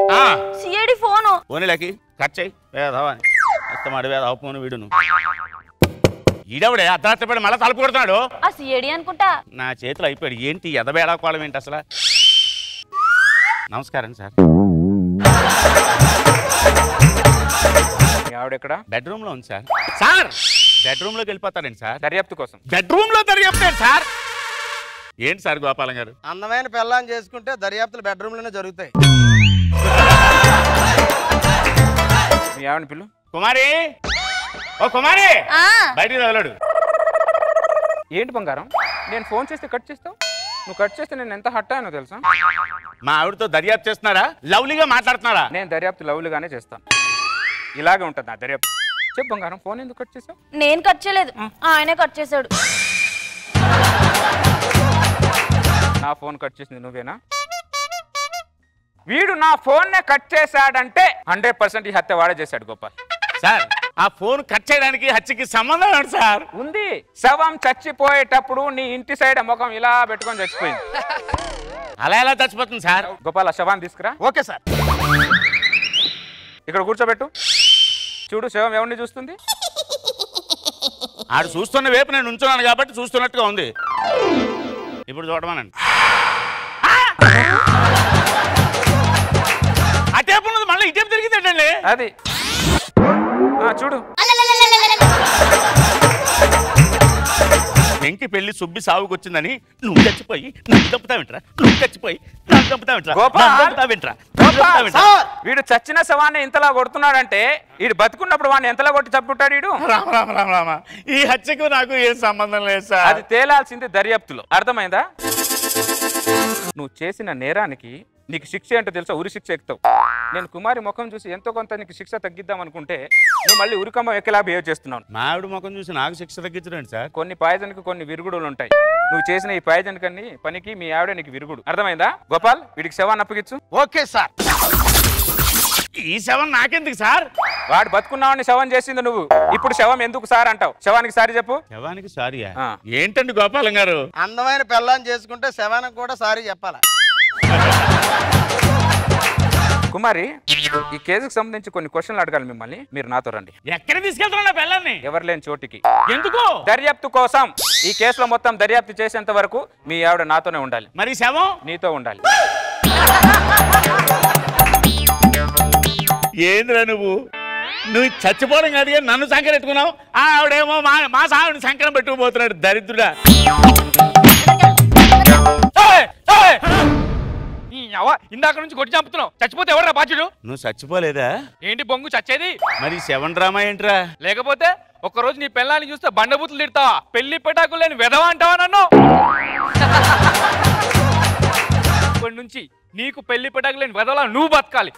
సిఐడి ఫోను. ఫోన్లకి కట్ చేయి. వేదవాని ఇష్టమాడు వేదవ ఫోన్ వీడును. ఈడవుడే అర్ధరాత్రి మళ్ళీ తలుపు కొడుతున్నాడు. ఆ సిఐడి అనుకుంటా. నా చేతిలో అయిపోయాడు. ఏంటి ఎదబేడా కోలం ఏంటి అసలు? నమస్కారం సార్. మీ ఆవిడ ఎక్కడ? బెడ్రూమ్ లో ఉంది సార్. సార్ బెడ్రూమ్ లోకి వెళ్ళిపోతారండి సార్. దర్యాప్తు కోసం. బెడ్రూమ్ లో దర్యాప్తాడు సార్. ఏంటి సార్ గోపాలం గారు? అందమైన పెళ్ళాన్ని చేసుకుంటే దర్యాప్తులు బెడ్రూమ్ లోనే జరుగుతాయి. మీ ఆవిడని పిల్లు. కుమారి, ఓ కుమారి, బయటికి తగలడు. ఏంటి బంగారం, నేను ఫోన్ చేస్తే కట్ చేస్తావు? నువ్వు కట్ చేస్తే నేను ఎంత హట్ అయ్యానో తెలుసా? మా ఆవిడతో దర్యాప్తు చేస్తున్నారా? లవ్లీగా మాట్లాడుతున్నారా? నేను దర్యాప్తు లవ్లీగానే చేస్తాను. ఇలాగే ఉంటుంది నా దర్యాప్తు. చెప్పు బంగారం, ఫోన్ ఎందుకు కట్ చేసావు? నేను కట్ చేయలేదు, ఆయనే కట్ చేశాడు. నా ఫోన్ కట్ చేసింది నువ్వేనా? వీడు నా ఫోన్ నే కట్ చేశాడంటే 100% ఈ హత్య వాడే చేశాడు గోపాల్. సార్ ఆ ఫోన్ కట్ చేయడానికి హత్యకి సంబంధం ఏంటి సార్? ఉంది. శవం చచ్చిపోయేటప్పుడు నీ ఇంటి సైడ్ ముఖం ఇలా పెట్టుకొని చచ్చిపోయింది. అలా ఎలా చచ్చిపోతుంది సార్? గోపాల్ ఆ శవాన్ని తీసుకురా. Okay sir. ఇక్కడ కూర్చోబెట్టు. చూడు శవం ఎవరిని చూస్తుంది? ఆడు చూస్తున్న వైపు నేను ఉంచున్నాను కాబట్టి చూస్తున్నట్టుగా ఉంది. ఇప్పుడు చూడమనండి. ఆ టేపు ఉన్నది మళ్ళీ ఈ టేపు తిరిగిందండి. అది చూడు. వెంకి పెళ్లి సుబ్బి సాగుకు వచ్చిందని నువ్వు చచ్చిపోయి నన్ను చంపుతావింట్రా, నువ్వు చచ్చిపోయి నన్ను చంపుతావింట్రా, వీడు చచ్చిన శవాన్ని ఇంతలా కొడుతున్నాడంటే వీడు బతుకున్నప్పుడు వాడిని ఎంతలా కొట్టి చంపుతాడు వీడు? రామ రామ రామ రామ, ఈ హత్యకు నాకు ఏం సంబంధం లేదు సార్. అది తేలాల్సింది దర్యాప్తులో. అర్థమైందా? నువ్వు చేసిన నేరానికి నీకు శిక్ష ఏంటో తెలుసా? ఉరి శిక్ష ఎక్కుతావు. నేను కుమారి ముఖం చూసి ఎంతో కొంత నీకు శిక్ష తగ్గిద్దాం అనుకుంటే నువ్వు మళ్ళీ ఉరికమ్మ ఎక్కలా బిహేవ్ చేస్తున్నావు. మా ఆవిడ ముఖం చూసి నాకు శిక్ష తగ్గించడండి సార్? కొన్ని పాయిజన్కి కొన్ని విరుగుడులు ఉంటాయి. నువ్వు చేసిన ఈ పాయిజన్ కన్ని పనికి మీ ఆవిడ నీకు విరుగుడు. అర్థమైందా గోపాల్? వీడికి శవాన్ని అప్పగించు. Okay sir. ఈ శవం నాకెందుకు సార్? వాడు బతుకున్నావని శవం చేసింది నువ్వు. ఇప్పుడు శవం ఎందుకు సార్ అంటావు? శవానికి సారీ చెప్పు. శవానికి సారీయా? ఏంటండి గోపాలం గారు? అందమైన పెళ్ళాన్ని చేసుకుంటే శవానికి కూడా సారీ చెప్పాలా? కుమారి, ఈ కేసుకు సంబంధించి కొన్ని క్వశ్చన్లు అడగాలి మిమ్మల్ని. మీరు నాతో రండి. ఎక్కడ తీసుకెళ్తున్నా పెళ్ళాన్ని? ఎవరు లేని చోటికి. ఎందుకు? దర్యాప్తు కోసం. ఈ కేసులో మొత్తం దర్యాప్తు చేసేంత వరకు మీ ఆవిడ నాతోనే ఉండాలి. మరి శవం నీతో ఉండాలి. ఏంద్రా నువ్వు చచ్చిపోవడం కాదు కానీ నన్ను సంకరం పెట్టుకున్నావు. ఆవిడేమో మా సావిని సంకరం పెట్టుకుపోతున్నాడు దరిద్రుడా. ఇందాక నుంచి కొట్టి చంపుతున్నావు. చచ్చిపోతే ఎవరా బాధ్యుడు? నువ్వు చచ్చిపోలేదా? ఏంటి బొంగు చచ్చేది? మరి శవం డ్రామా ఏంట్రా? లేకపోతే ఒక్కరోజు నీ పెళ్ళాన్ని చూస్తే బండబూతులు తిడతావా? పెళ్లి పెటాకులు లేని వెధవా అంటావా నన్ను? ఇప్పటి నుంచి నీకు పెళ్లి పెటాకులు లేని వెధవలా నువ్వు బతకాలి.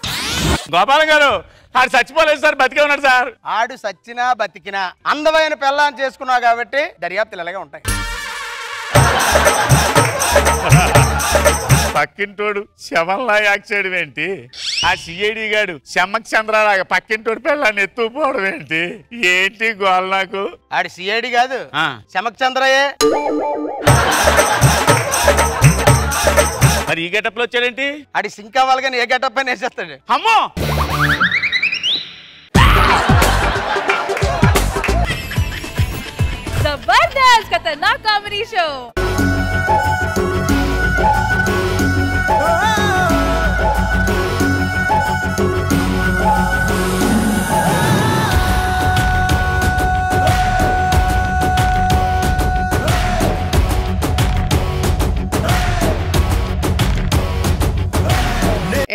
గోపాలం గారు, ఆడు చచ్చిపోలేదు సార్, బతికే ఉన్నాడు సార్. ఆడు సచ్చినా బతికినా అందమైన పెళ్ళాన్ని చేసుకున్నావు కాబట్టి దర్యాప్తులు ఇలాగే ఉంటాయి. పక్కింటోడు శవంలా యాక్ట్ చేయడం ఏంటి? ఆ సిఐడి గాడు శమ్మక్ చంద్రలాగా పక్కింటోడు పిల్లని ఎత్తుకుపోవడం ఏంటి? ఏంటి గోల్ నాకు? ఆడి సిఐడి కాదు, శమక్ చంద్రయే. మరి ఈ గెటప్ లో వచ్చాడేంటి? ఆడి సింక్ అవ్వాలి కానీ ఏ గెటప్ అని వేసేస్తాడు. అమ్మో, जबरदस्त खतरनाक कॉमेडी शो।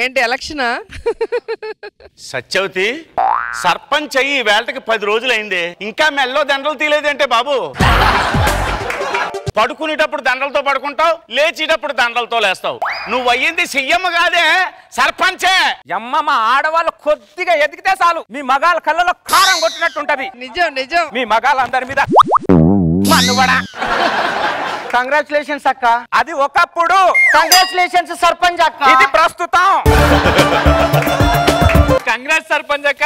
ఏంటి ఎలక్షనా? సత్యవతి సర్పంచ్ అయ్యి వేళకి 10 రోజులైంది, ఇంకా మెల్లో దండలు తీలేదంటే బాబు. పడుకునేటప్పుడు దండలతో పడుకుంటావు, లేచేటప్పుడు దండలతో లేస్తావు. నువ్వు అయ్యింది సీఎం కాదే, సర్పంచే. అమ్మ మా ఆడవాళ్ళు కొద్దిగా ఎదిగితే చాలు మీ మగాళ్ళ కళ్ళలో కారం కొట్టినట్టు ఉంటది. నిజం నిజం. మీ మగాళ్ళందరి మీద మన్నుబడా. కంగ్రాచులేషన్స్ అక్క. అది ఒకప్పుడు. కంగ్రాచులేషన్స్ సర్పంచ్ అక్క. ఇది ప్రస్తుతం. కంగ్రాట్స్ సర్పంచ్ అక్క.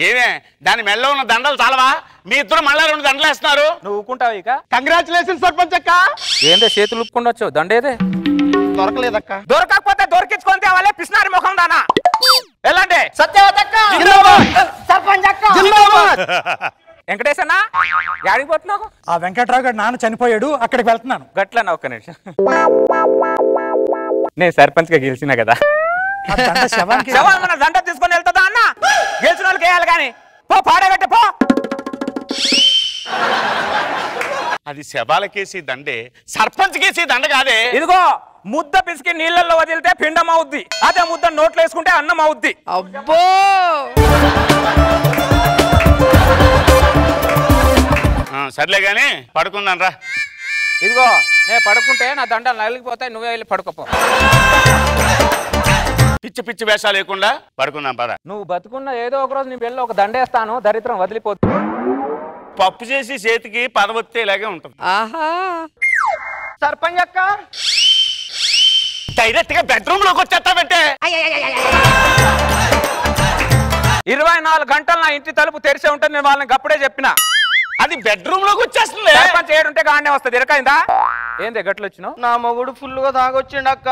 ఏమే దాని మెల్లో ఉన్న దండలు చాలవా? మీ ఇద్దరు మళ్ళా 2 దండలు వేస్తున్నారు. నువ్వు ఊకుంటావు ఇక. కంగ్రాచులేషన్స్ సర్పంచ్ అక్క. ఏందే చేతులు ఊపుకుండొచ్చు దండేదే. దొరకలేదక్క. దొరకకపోతే దొరికించుకొని తేవాలే పిసినారి ముఖం దానా. ఎలాంటి సత్యవతి అక్క. సర్పంచ్ అక్క. వెంకటేశన్న యాడికి పోతున్నావు? ఆ వెంకట్రావు గారు నాన్న చనిపోయాడు, అక్కడికి వెళ్తున్నాను. గట్లనా? ఒక్క నిమిషం. నేను సర్పంచ్ గా గెలిచినా కదా. శవాన్ని మన దండ తీసుకొని వెళ్తుందా అన్న? గెలిచిన వాళ్ళకి వేయాలి కానీ. పో పాడగట్టే పో. అది శవాలకేసి దండే, సర్పంచ్ కేసి దండ కాదే. ఇదిగో ముద్ద పిసికి నీళ్ళల్లో వదిలితే పిండం అవుద్ది, అదే ముద్ద నోట్లో వేసుకుంటే అన్నం అవుద్ది. అబ్బో సర్లే గాని పడుకుందాం రా. ఇదిగో నేను పడుకుంటే నా దండలు నలిగిపోతాయి, నువ్వే వెళ్ళి పడుకోపో. పిచ్చి పిచ్చి వేషాలు లేకుండా పడుకుందాం పద. నువ్వు బతుకున్న ఏదో ఒక రోజు నీ వెళ్ళి ఒక దండేస్తాను, దరిద్రం వదిలిపోతుంది. పప్పు చేసి చేతికి పదవత్తే ఇలాగే ఉంటుంది. ఆహా సర్పంచ్ అక్క. డైరెక్ట్ గా బెడ్రూమ్ లోకి వచ్చేస్తావంటే 24 గంటలు నా ఇంటి తలుపు తెరిచే ఉంటుంది. నేను వాళ్ళకి అప్పుడే చెప్పిన. అది బెడ్రూమ్ లోకి వచ్చేస్తుంది. సర్పంచ్ ఏడుంటే గానే వస్తుంది. ఇరకైందా ఏంది గట్లు వచ్చినావు? నా మొగుడు ఫుల్ గా తాగొచ్చిండు అక్క.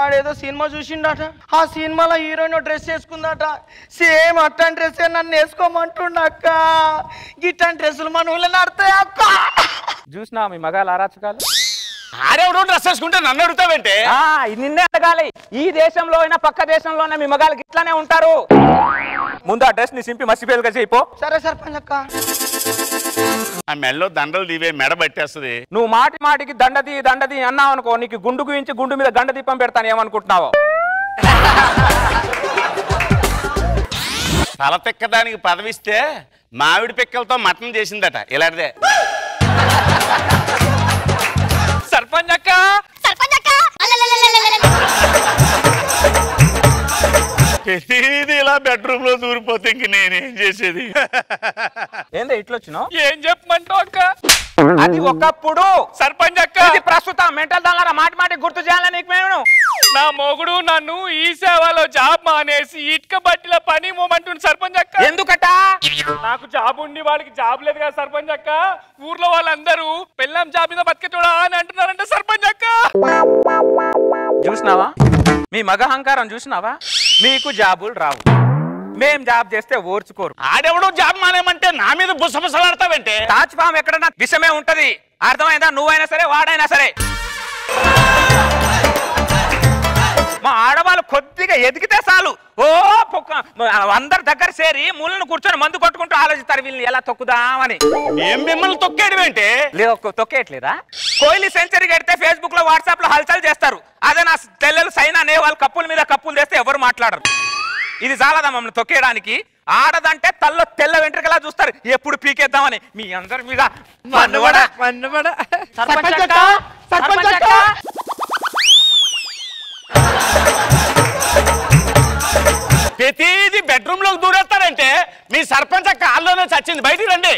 ఆడేదో సినిమా చూసిండట, ఆ సినిమాలో హీరోయిన్ డ్రెస్ వేసుకుందట, సేమ్ అట్టని డ్రెస్ నన్ను వేసుకోమంటుండ అక్క. గిట్టని డ్రెస్సులు మన ఊళ్ళో నడతాయి అక్క. చూసినా మీ మగాళ్ళ అరాచకాలు? ఆడెవడో డ్రెస్ వేసుకుంటే నన్ను అడుగుతావేంటే? నిన్నే అడగాలి. ఈ దేశంలో అయినా పక్క దేశంలోనే మీ మగాళ్ళకి ఇట్లానే ఉంటారు. ముందు ఆ డ్రెస్ ని సింపి మసిపేలుగా చేయిపో. సరే సర్పంచ్ అక్క. ఆ మెల్లో దండలు దీవే మెడ పట్టేస్తుంది. నువ్వు మాటి మాటికి దండది అన్నావు అనుకో, నీకు గుండు గురించి గుండు మీద గండ దీపం పెడతాను. ఏమనుకుంటున్నావు? తల తిక్కదానికి పదవిస్తే మామిడి పిక్కలతో మటన్ చేసిందట. ఇలాంటిదే. సర్పంచ్ అక్క. ఇది ఇలా బెడ్రూమ్ లో దూరిపోతే ఇంక నేనేం చేసేది? ఏందో ఇట్లా వచ్చినావు? ఏం చెప్పమంటావు అక్క? అది ఒకప్పుడు. సర్పంచ్ అక్క. ఇది ప్రస్తుతం. మెంటల్ దానిలా మాటి మాటి గుర్తు చేయాలని నీకు మేము. నా మొగుడు నన్ను ఈ సేవలో జాబ్ మానేసి ఇటుక బట్టిల పని మోమంటుంది సర్పంచ్ అక్క. ఎందుకట? నాకు జాబ్ ఉండి వాడికి జాబ్ లేదు కదా సర్పంచ్ అక్క. ఊర్లో వాళ్ళందరూ పెళ్ళాం జాబ్ మీద బతికేటోడా అని అంటున్నారంట సర్పంచ్ అక్క. చూసినావా మీ మగ అహంకారం? చూసినావా? మీకు జాబులు రావు, మేం జాబ్ చేస్తే ఓర్చుకోరు. ఆడెవడో జాబ్ మానేమంటే నా మీద బుసబుసలాడతావంటే? తాజ్పాం ఎక్కడన్నా విషమే ఉంటది. అర్థమైందా? నువ్వైనా సరే వాడైనా సరే. మా ఆడవాళ్ళు కొద్దిగా ఎదిగితే చాలు ఓ అందరి దగ్గర చేరి ముళ్ళను కూర్చొని మందు కొట్టుకుంటూ ఆలోచిస్తారు వీళ్ళని ఎలా తొక్కుదామని. ఏం మిమ్మల్ని తొక్కేయడమేంటే? తొక్కేయట్లేదా? కోహ్లీ సెంచరీ కడితే ఫేస్బుక్ లో వాట్సాప్ లో హల్చల్ చేస్తారు. అదే నా తెల్లలు సైనా అనే వాళ్ళు కప్పుల మీద కప్పులు చేస్తే ఎవరు మాట్లాడరు. ఇది చాలదా మమ్మల్ని తొక్కేయడానికి? ఆడదంటే తల్లో తెల్ల వెంట్రుకలా చూస్తారు, ఎప్పుడు పీకేద్దామని. మీ అందరి మీద ప్రతిదీ బెడ్రూమ్ లోకి దూరేస్తారంటే మీ సర్పంచ్ కాల్లోనే చచ్చింది. బయటికి రండి.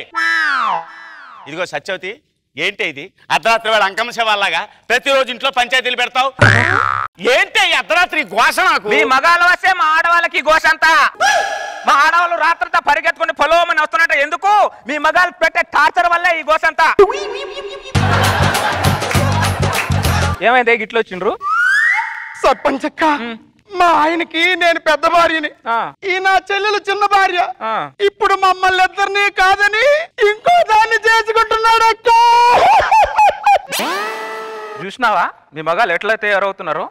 ఇదిగో సత్యవతి, ఏంటి ఇది? అర్ధరాత్రి వేళ అంకమ్మ శవాల్లాగా ప్రతిరోజు ఇంట్లో పంచాయతీలు పెడతావు ఏంటి? అర్ధరాత్రి ఘోష నాకు. మీ మగాళ్ళ వస్తే మా ఆడవాళ్ళకి ఘోష అంతా. మా ఆడవాళ్ళు రాత్రంతా పరిగెత్తుకుని పొలవమని వస్తున్నట్టు ఎందుకు? మీ మగాళ్ళు పెట్టే టార్చర్ వల్లే ఈ ఘోష అంతా. ఏమైంది గిట్లు వచ్చిండ్రు? సర్పంచ్ అక్క, మా ఆయనకి నేను పెద్ద భార్యని, ఈ నా చెల్లెలు చిన్న భార్య. ఇప్పుడు మమ్మల్ని ఇద్దరిని కాదని ఇంకో దాన్ని చేసుకుంటున్నాడు అక్క. చూసినావా మీ మగాళ్ళు ఎట్లయితే ఎవరవుతున్నారు?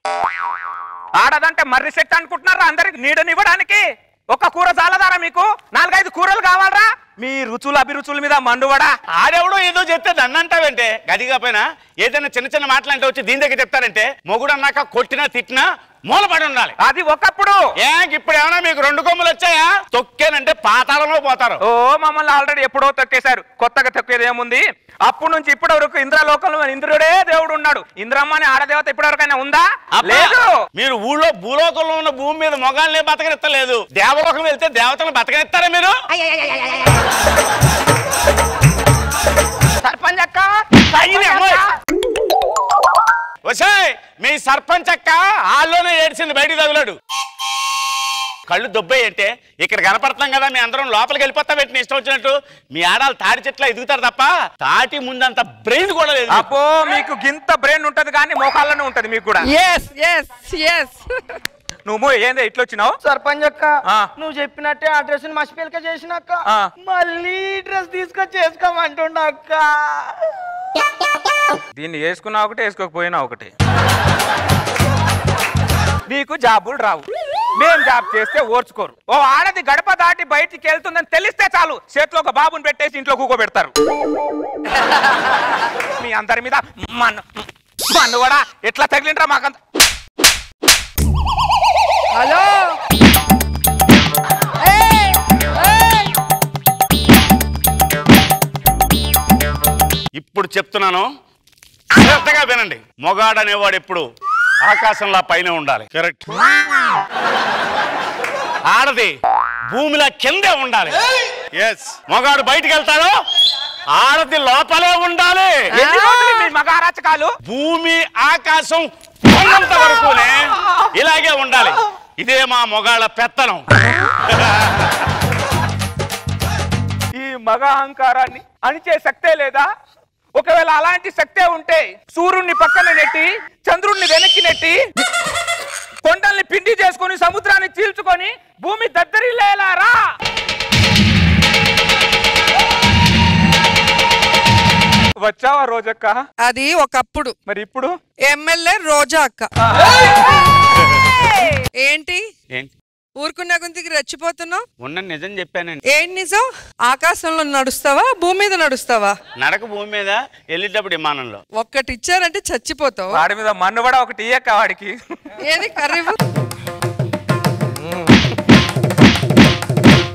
ఆడదంటే మర్రి శక్తి అనుకుంటున్నారా అందరికి నీడనివ్వడానికి? ఒక్క కూర చాలదారా మీకు? 4-5 కూరలు కావాలరా? మీ రుచులు అభిరుచుల మీద మండువడా? ఆడెవడో ఏదో చెప్తే దాన్ని అంటావంటే? గదిగా పైన ఏదైనా చిన్న చిన్న మాటలంటే వచ్చి దీని దగ్గర చెప్తారంటే మొగుడు అన్నాక కొట్టినా తిట్టినా మూలపడి ఉండాలి. అది ఒకప్పుడు. ఇప్పుడు ఏమైనా మీకు 2 కొమ్ములు వచ్చాయా? తొక్కేనంటే పాతాళంలో పోతారు. ఓ మమ్మల్ని ఆల్రెడీ ఎప్పుడో తొక్కేశారు, కొత్తగా తొక్కేది ఏముంది? అప్పటి నుంచి ఇప్పటి వరకు ఇంద్రలోకంలో ఇంద్రుడే దేవుడు ఉన్నాడు. ఇంద్రమ్మ అని ఆడదేవత ఇప్పటి వరకైనా ఉందా? లేదు. మీరు ఊళ్ళో భూలోకంలో ఉన్న భూమి మీద మొగాళ్ళనే బతకనిస్తలేదు, దేవలోకం వెళ్తే దేవతలను బతకనిస్తారా మీరు? సర్పంచ్ అక్క, వచ్చాయ్ మీ సర్పంచ్ అక్క హాల్లోనే ఏడ్చింది, బయటికి తగులాడు. కళ్ళు దొబ్బాయి అంటే ఇక్కడ కనపడతాం కదా, మీ అందరం లోపలికి వెళ్ళిపోతా పెట్టి ఇష్టం వచ్చినట్టు. మీ ఆడాలు తాడి చెట్ల ఎదుగుతారు తప్ప తాటి ముందంత బ్రెయిన్ కూడా లేదు. అబ్బో మీకు గింత బ్రెయిన్ ఉంటది కానీ మోకాల్లోనే ఉంటది మీకు కూడా. నువ్వు ఏందే ఇట్లా వచ్చినావు? సర్పంచ్ అక్క నువ్వు చెప్పినట్టే ఆ డ్రెస్ మసిపిల్క చేసినాక మళ్ళీ డ్రెస్ తీసుకొచ్చి వేసుకోమంటుండ అక్క. దీన్ని వేసుకున్నా ఒకటి, వేసుకోకపోయినా ఒకటి. మీకు జాబులు రావు, మేం జాబ్ చేస్తే ఓర్చుకోరు. ఓ ఆడది గడప దాటి బయటికి వెళ్తుందని తెలిస్తే చాలు చేతిలో ఒక బాబుని పెట్టేసి ఇంట్లో కూకోబెడతారు. మీ అందరి మీద మన్ను కూడా ఎట్లా తగిలిండ్రా మాకంత. హలో ఇప్పుడు చెప్తున్నాను శ్రద్ధగా వినండి. మొగాడు అనేవాడు ఎప్పుడు ఆకాశంలా పైన ఉండాలి, కరెక్ట్. ఆడది భూమిలా కిందే ఉండాలి. మొగాడు బయటికి వెళ్తాడు, ఆడది లోపలే ఉండాలి. మగారాచకాలు భూమి ఆకాశం ఉన్నంత వరకునే ఇలాగే ఉండాలి. ఇదే మా మొగాళ్ళ పెత్తనం. ఈ మగ అహంకారాన్ని అణిచే శక్తే లేదా? ఒకవేళ అలాంటి శక్తే ఉంటే సూర్యుడిని పక్కన నెట్టి, చంద్రుడిని వెనక్కి నెట్టి, కొండల్ని పిండి చేసుకొని, సముద్రాన్ని చీల్చుకొని భూమి దద్దరిల్లేలారా? వచ్చావా రోజక్క? అది ఒకప్పుడు. మరి ఇప్పుడు ఎమ్మెల్యే రోజా అక్క. ఏంటి ఊరుకున్న గుంతికి రెచ్చిపోతున్నావు? ఉన్న నిజం చెప్పానండి. ఏంటి నిజం? ఆకాశంలో నడుస్తావా, భూమి మీద నడుస్తావా? నడక భూమి మీద, వెళ్ళేటప్పుడు విమానంలో. ఒక్కటి ఇచ్చారంటే చచ్చిపోతావు. వాడి మీద మన్ను కూడా ఒకటి ఇయ్యక్క వాడికి. ఏది కర్రీ?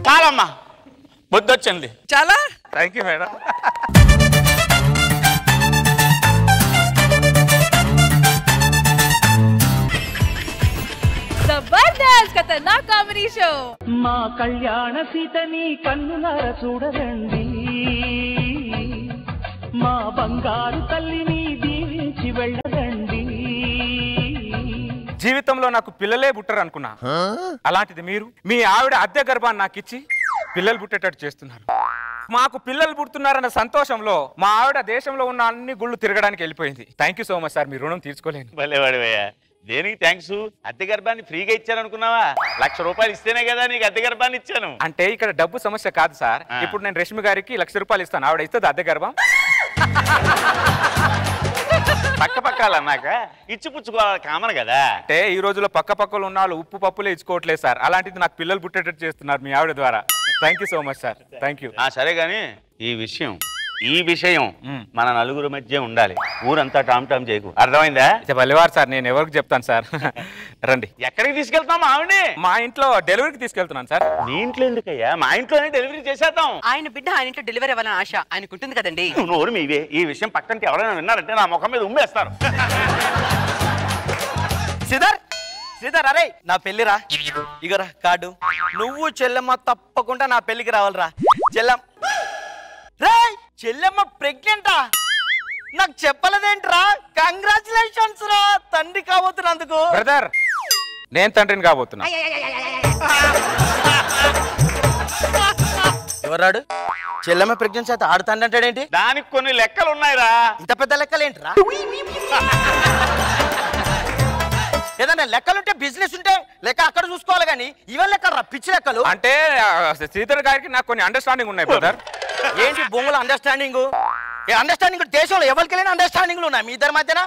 చాలమ్మా, బుద్ధొచ్చింది. చాలా thank you madam. Jabardasth Khatarnak comedy show. మా కళ్యాణ సీతని కన్నులార చూడరండి, మా బంగారు తల్లిని దీవించి వెళ్ళరండి. జీవితంలో నాకు పిల్లలే పుట్టరు అనుకున్నా, అలాంటిది మీరు మీ ఆవిడ అద్దె గర్భాన్ని నాకు ఇచ్చి పిల్లలు పుట్టేటట్టు చేస్తున్నారు. మాకు పిల్లలు పుడుతున్నారన్న సంతోషంలో మా ఆవిడ దేశంలో ఉన్న అన్ని గుళ్ళు తిరగడానికి వెళ్ళిపోయింది. Thank you so much sir, మీ రుణం తీర్చుకోలేను. భలేవాడివయ్యా. దేనికి థ్యాంక్స్? అద్దె గర్భాన్ని ఫ్రీగా ఇచ్చాను అనుకున్నావా? ₹1,00,000 ఇస్తేనే కదా నీకు అద్దె గర్భాన్ని ఇచ్చాను. అంటే ఇక్కడ డబ్బు సమస్య కాదు సార్. ఇప్పుడు నేను రష్మి గారికి ₹1,00,000 ఇస్తాను, ఆవిడ ఇస్తుంది అద్దె గర్భం. పక్క పక్కలు అన్నాక ఇచ్చిపుచ్చుకోవాలి, కామన్ కదా. అంటే ఈ రోజుల్లో పక్క పక్కలు ఉన్న వాళ్ళు ఉప్పు పప్పులే ఇచ్చుకోవట్లేదు సార్, అలాంటిది నాకు పిల్లలు పుట్టేటట్టు చేస్తున్నారు మీ ఆవిడ ద్వారా. Thank you so much sir, thank you. సరే కానీ ఈ విషయం మన నలుగురు మధ్య ఉండాలి, ఊరంతా టామ్ టామ్ చేయకు, అర్థమైందా? చెప్పలేవారు సార్, నేను ఎవరికి చెప్తాను సార్. రండి. ఎక్కడికి తీసుకెళ్తాం? ఆవిడని మా ఇంట్లో డెలివరీకి తీసుకెళ్తున్నాను సార్. మీ ఇంట్లో ఎందుకయ్యా? మా ఇంట్లోనే డెలివరీ చేసేద్దాం. ఆయన బిడ్డ ఆయన ఇంట్లో డెలివరీ అవ్వాలని ఆశ ఆయనకు ఉంటుంది కదండి. నోరు మీవే. ఈ విషయం పక్కన ఎవరైనా విన్నారంటే నా ముఖం మీద ఉమ్మేస్తారు. శ్రీధర్ అరే నా పెళ్లిరా, ఇగరా కార్డు. నువ్వు చెల్లెమ్మ తప్పకుండా నా పెళ్లికి రావాలిరా. చెల్లెమ్మ ప్రెగ్నెంటా? నాకు చెప్పలేదేంట్రా? కంగ్రాచులేషన్స్ రా, తండ్రి కాబోతున్నందుకు. బ్రదర్, నేను తండ్రిని కాబోతున్నా. ఎవరాడు? చెల్లెమ్మ ప్రెగ్నెన్సీ అయితే ఆడుతాండి అంటాడేంటి? దానికి కొన్ని లెక్కలు ఉన్నాయిరా. ఇంత పెద్ద లెక్కలేంటిరా? ఏదన్నా లెక్కలుంటే బిజినెస్ ఉంటే లెక్క అక్కడ చూసుకోవాలి కానీ ఇవన్నీ లెక్కలు పిచ్చి లెక్కలు. అంటే శ్రీధర్ గారికి నాకు కొన్ని అండర్స్టాండింగ్ ఉన్నాయి బ్రదర్. ఏంటి బొంగుల అండర్స్టాండింగ్? అండర్స్టాండింగ్ దేశంలో ఎవరికి లేని అండర్స్టాండింగ్లు ఉన్నాయి మీ ఇద్దరి మధ్యన.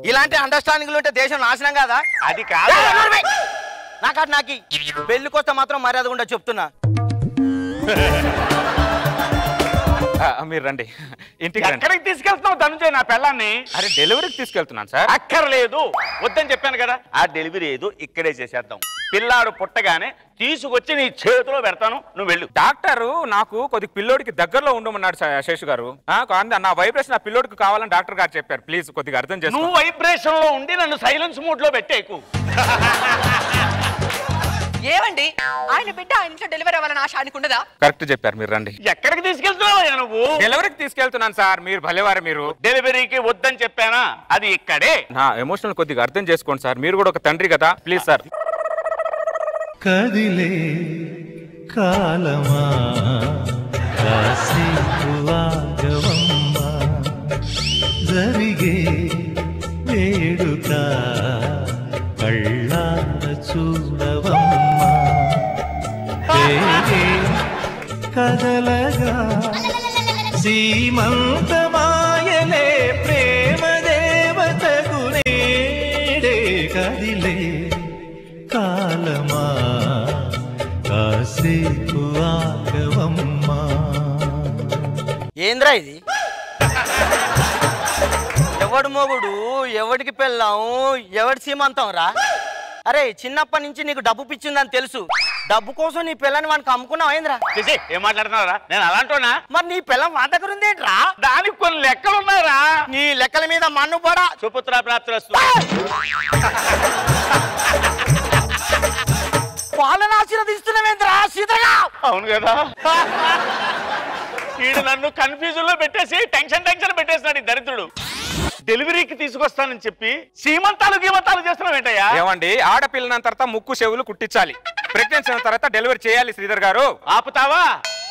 ఇలాంటి అండర్స్టాండింగ్లు ఉంటే దేశం నాశనం కాదా? అది కాదు. నాకు పెళ్లికి వస్తే మాత్రం మర్యాద ఉండ చెప్తున్నా. మీరు రండి. ఇంటికి రండి. ఎక్కడికి తీసుకెళ్తున్నావు ధనుంజయ్ నా పిల్లాన్ని? అరే డెలివరీకి తీసుకెళ్తున్నాను సార్. అక్కర్లేదు, వద్దని చెప్పాను కదా. ఆ డెలివరీ ఏదో ఇక్కడే చేసేద్దాం. పిల్లాడు పుట్టగానే తీసుకొచ్చి నీ చేతిలో పెడతాను, నువ్వు వెళ్ళు. డాక్టరు నాకు కొద్దిగా పిల్లోడికి దగ్గరలో ఉండమన్నాడు శేషు గారు. నా వైబ్రేషన్ ఆ పిల్లోడికి కావాలని డాక్టర్ గారు చెప్పారు. ప్లీజ్ కొద్దిగా అర్థం చేసుకో. నువ్వు వైబ్రేషన్ లో ఉండి నన్ను సైలెన్స్ మోడ్ లో పెట్టేకు. ఏమండి ఆయన బిడ్డ ఆయన ఇంట్లో డెలివరీ అవ్వాలని ఆశ అనుకుండదా? కరెక్ట్ చెప్పారు, మీరు రండి. ఎక్కడికి తీసుకెళ్తున్నావు నువ్వు? డెలివరీకి తీసుకెళ్తున్నాను సార్. మీరు భలేవారు. మీరు డెలివరీకి వద్దని చెప్పానా? అది ఇక్కడే. నా ఎమోషనల్ కొద్దిగా అర్థం చేసుకోండి సార్. మీరు కూడా ఒక తండ్రి కదా, ప్లీజ్ సార్. కదిలే కాలమా కాసేపు ఆగవమ్మా, జరిగే వేడుక కళ్ళార చూడవమ్మా, కదలగా సీమంతమాయలే ప్రేమ దేవతకు నేడే. కదిలే కాలమా కాసేపు ఆగవమ్మా. ఏంద్రా ఇది? ఎవడు మొగుడు, ఎవడికి పెళ్ళాం, ఎవడి సీమంతం రా? అరే చిన్నప్పటి నుంచి నీకు డబ్బు పిచ్చిందని తెలుసు. డబ్బు కోసం నీ పిల్లని వానికి అమ్ముకున్నావు ఏంద్రా? ఏం మాట్లాడుతున్నారా? నేను అలాంటోనా? మరి నీ పిల్లం మా దగ్గర ఉందేంట్రా? దానికి కొన్ని లెక్కలు ఉన్నారా? నీ లెక్కల మీద మన్ను పడా. సుపుత్ర ప్రాప్తిరస్తు. పాలన ఆశీర్వదిస్తున్నావేంద్రా సీతగా? అవును కదా. వీడు నన్ను కన్ఫ్యూజన్ లో పెట్టేసి టెన్షన్ పెట్టేస్తున్నాడు ఈ దరిద్రుడు. డెలివరీకి తీసుకొస్తానని చెప్పి సీమంతాలు గీమంతాలు చేస్తున్నావు ఏంటయ్యా? ఏమండి, ఆడపిల్లన తర్వాత ముక్కు చెవులు కుట్టించాలి, ప్రెగ్నెన్సీ అయిన తర్వాత డెలివరీ చేయాలి. శ్రీధర్ గారు ఆపుతావా?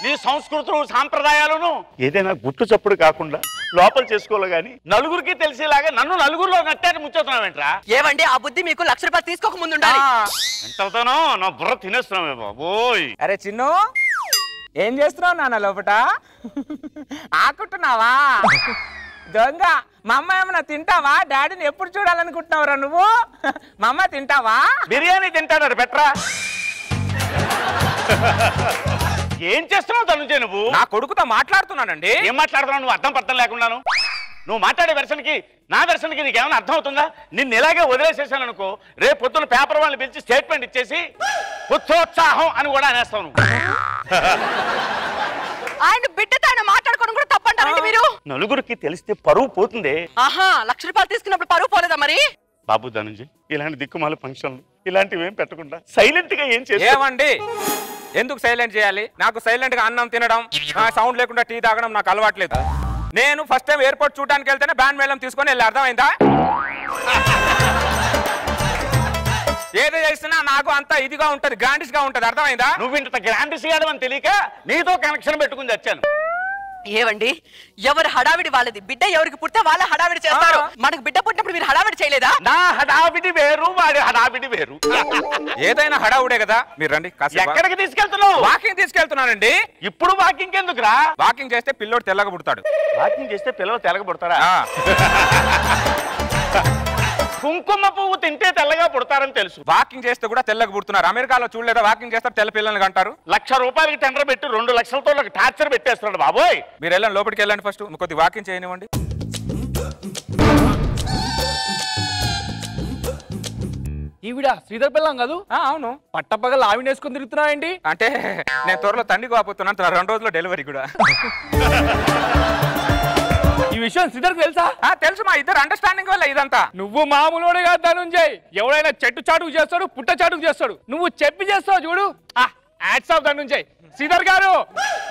నీ సంస్కృతులు సాంప్రదాయాలను ఏదైనా గుట్టు చప్పుడు కాకుండా లోపల చేసుకోవాలి గాని నలుగురికి తెలిసేలాగా నన్ను నలుగురిలో నట్టాన్ని ముచ్చేస్తున్నావేంట్రా? ఏమండి ఆ బుద్ధి మీకు ₹1,00,000 తీసుకోక ముందు ఉండాలి. ఎంతవుతానో నా బుర్ర తినేస్తున్నావే బాబోయ్. అరే చిన్ను, ఏం చేస్తున్నావు నాన్న లోపట? ఆకుంటున్నావా దొంగ? మా అమ్మ ఏమన్నా తింటావా? డాడీని ఎప్పుడు చూడాలనుకుంటున్నావురా నువ్వు? మా అమ్మ తింటావా? బిర్యానీ తింటాడు పెట్రా. ఏం చేస్తున్నావు ధనుంజయ్ నువ్వు? నా కొడుకుతో మాట్లాడుతున్నానండి. ఏం మాట్లాడుతున్నావు నువ్వు? అర్థం పర్థం లేకున్నాను నువ్వు మాట్లాడే వెర్షన్కి నా వెర్షన్కి నీకేమైనా అర్థం అవుతుందా? నిన్ను ఇలాగే వదిలేసేసాను అనుకో, రేపు పొద్దున పేపర్ వాళ్ళని పిలిచి స్టేట్మెంట్ ఇచ్చేసి ఉత్సోత్సాహం అని కూడా అనేస్తావు నువ్వు. ఆయన బిడ్డతో ఆయన మాట్లాడుకోవడం కూడా తప్పంటారండి మీరు? నలుగురికి తెలిస్తే పరువు పోతుంది. ఆహా, ₹1,00,000 తీసుకున్నప్పుడు పరువు పోలేదా మరి? బాబు ధనుంజయ్, ఇలాంటి దిక్కుమాల ఫంక్షన్లు ఇలాంటివి ఏం పెట్టకుండా సైలెంట్ గా ఏం చేస్తావు? ఏమండి, ఎందుకు సైలెంట్ చేయాలి? నాకు సైలెంట్ గా అన్నం తినడం, సౌండ్ లేకుండా టీ తాగడం నాకు అలవాట్లేదు. నేను ఫస్ట్ టైం ఎయిర్పోర్ట్ చూడడానికి వెళ్తేనే బ్యాండ్ మేళం తీసుకొని వెళ్ళి, అర్థమైందా? ఏదో చేసినా నాకు అంత ఇదిగా ఉంటది, గ్రాండిష్ గా ఉంటది, అర్థమైందా? నువ్వు ఇంత గ్రాండిష్ అని తెలియక నీతో కనెక్షన్ పెట్టుకుని వచ్చాను. ఏవండి, ఎవరు హడావిడి వాళ్ళది. బిడ్డ ఎవరికి పుడితే వాళ్ళ హడావిడి చేస్తారు. మనకు బిడ్డ పుట్టినప్పుడు మీరు హడావిడి చేయలేదా? నా హడావిడి వేరు, వాడి హడావిడి వేరు. ఏదైనా హడావుడే కదా. మీరు రండి. ఎక్కడికి తీసుకెళ్తున్నావు? వాకింగ్ తీసుకెళ్తున్నానండి. ఇప్పుడు వాకింగ్ ఎందుకురా? వాకింగ్ చేస్తే పిల్లోడు తెల్లగా పుడతాడు. వాకింగ్ చేస్తే పిల్లలు తెల్లగా పుడతారా? కుంకుమ పువ్వు తింటే తెల్లగా పుడతారని తెలుసు. వాకింగ్ చేస్తే కూడా తెల్లగా పుడుతున్నారు. అమెరికాలో చూడలేదా? వాకింగ్ చేస్తారు, తెల్ల పిల్లల్ని అంటారు. ₹1,00,000 టెండర్ పెట్టి 2 లక్షలతో టార్చర్ పెట్టేస్తున్నాడు బాబోయ్. మీరు వెళ్ళండి, లోపలికి వెళ్ళండి. ఫస్ట్ కొద్ది వాకింగ్ చేయనివ్వండి. ఈవిడ శ్రీధర్ పిల్లం కాదు? అవును. పట్టపగలు ఆవిడ వేసుకుని తిరుగుతున్నావేంటి? అంటే నేను త్వరలో తండ్రికి వాపోతున్నాను, 2 రోజుల్లో డెలివరీ కూడా. ఈ విషయం శ్రీధర్కి తెలుసా? తెలుసు, మా ఇద్దరు అండర్స్టాండింగ్ వల్ల ఇదంతా. నువ్వు మామూలుడే కాదు ధనుంజయ్. ఎవడైనా చెట్టు చాటుకు చేస్తాడు, పుట్ట చాటుకు చేస్తాడు. నువ్వు చెప్పి చేస్తావు చూడు. Hats off Dhananjay. శ్రీధర్ గారు,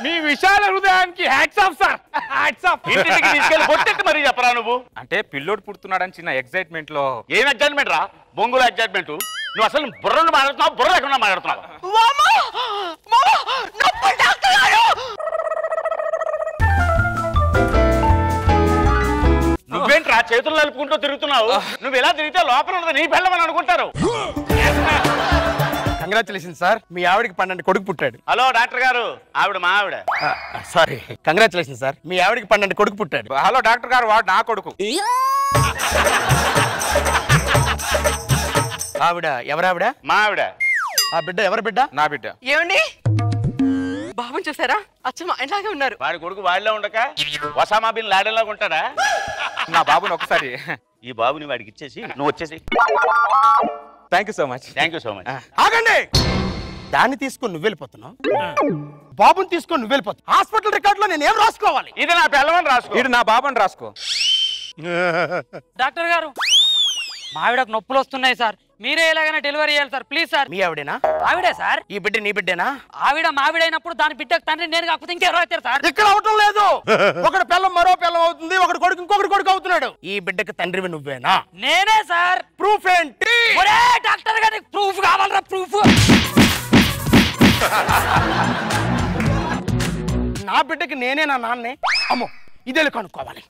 మీ విశాల హృదయానికి hats off sir. Hats off. ఇంటికి తీసుకెళ్ళి కొట్టెట్టు మరి చెప్పరా నువ్వు? అంటే పిల్లోడు పుడుతున్నాడని చిన్న ఎక్సైట్మెంట్ లో. ఏం ఎగ్జైట్మెంట్ రా? బొంగుల ఎగ్జైట్మెంట్. నువ్వు అసలు బుర్రను మాట్లాడుతున్నావు, బుర్ర లేకుండా మాట్లాడుతున్నావు. నువ్వేంట్రా చేతులు నలుపుకుంటూ తిరుగుతున్నావు? నువ్వు ఎలా తిరిగితే లోపల ఉన్నది నీ పెళ్ళమని అనుకుంటారు. కంగ్రాచులేషన్ సార్, మీ ఆవిడకి 12 కొడుకు పుట్టాడు. హలో డాక్టర్ గారు, ఆవిడ మా ఆవిడ. సారీ, కంగ్రాచులేషన్ సార్, మీ ఆవిడకి 12 కొడుకు పుట్టాడు. హలో డాక్టర్ గారు, వాడు నా కొడుకు. ఆవిడ ఎవరావిడ? మా ఆవిడ. ఆ బిడ్డ ఎవరి బిడ్డ? నా బిడ్డ. ఏమండి, బాబుని చూసారా అచ్చం ఆయనలాగే ఉన్నారు. వాడి కొడుకు వాడిలో ఉండక ఒసామా బిన్ లాడెన్ లాగా ఉంటాడా? నా బాబుని ఒకసారి ఈ బాబుని వాడికి ఇచ్చేసి నువ్వు వచ్చేసి. Thank you so much. Thank you so much. ఆగండి. దాన్ని తీసుకొని నువ్వు వెళ్ళిపోతున్నావు, బాబుని తీసుకొని నువ్వు వెళ్ళిపోతావు. హాస్పిటల్ రికార్డులో నేను ఏం రాసుకోవాలి? ఇది నా పిల్లవని రాసుకో. ఇది నా బాబుని రాసుకో. డాక్టర్ గారు మావిడకు నొప్పులు వస్తున్నాయి సార్, మీరే ఎలాగైనా డెలివరీ చేయాలి సార్, ప్లీజ్ సార్. మీ ఆవిడేనా? ఆవిడే సార్. ఈ బిడ్డ నీ బిడ్డేనా? ఆవిడ మావిడైనప్పుడు దాని బిడ్డకు తండ్రి నేను కాకపోతే ఇంకెవరో అవుతారు సార్. ఇక్కడ అవటం లేదు. ఒకటి పిల్లం మరో పిల్లం అవుతుంది, ఒకటి కొడుకు ఇంకొకటి కొడుకు అవుతున్నాడు. ఈ బిడ్డకి తండ్రివి నువ్వేనా? నేనే సార్. ప్రూఫ్ ఏంటి? ఒరే డాక్టర్ గారికి ప్రూఫ్ కావాలరా, ప్రూఫ్. నా బిడ్డకి నేనే నా నాన్నే. అమ్మో ఇదే కనుక్కోవాలి.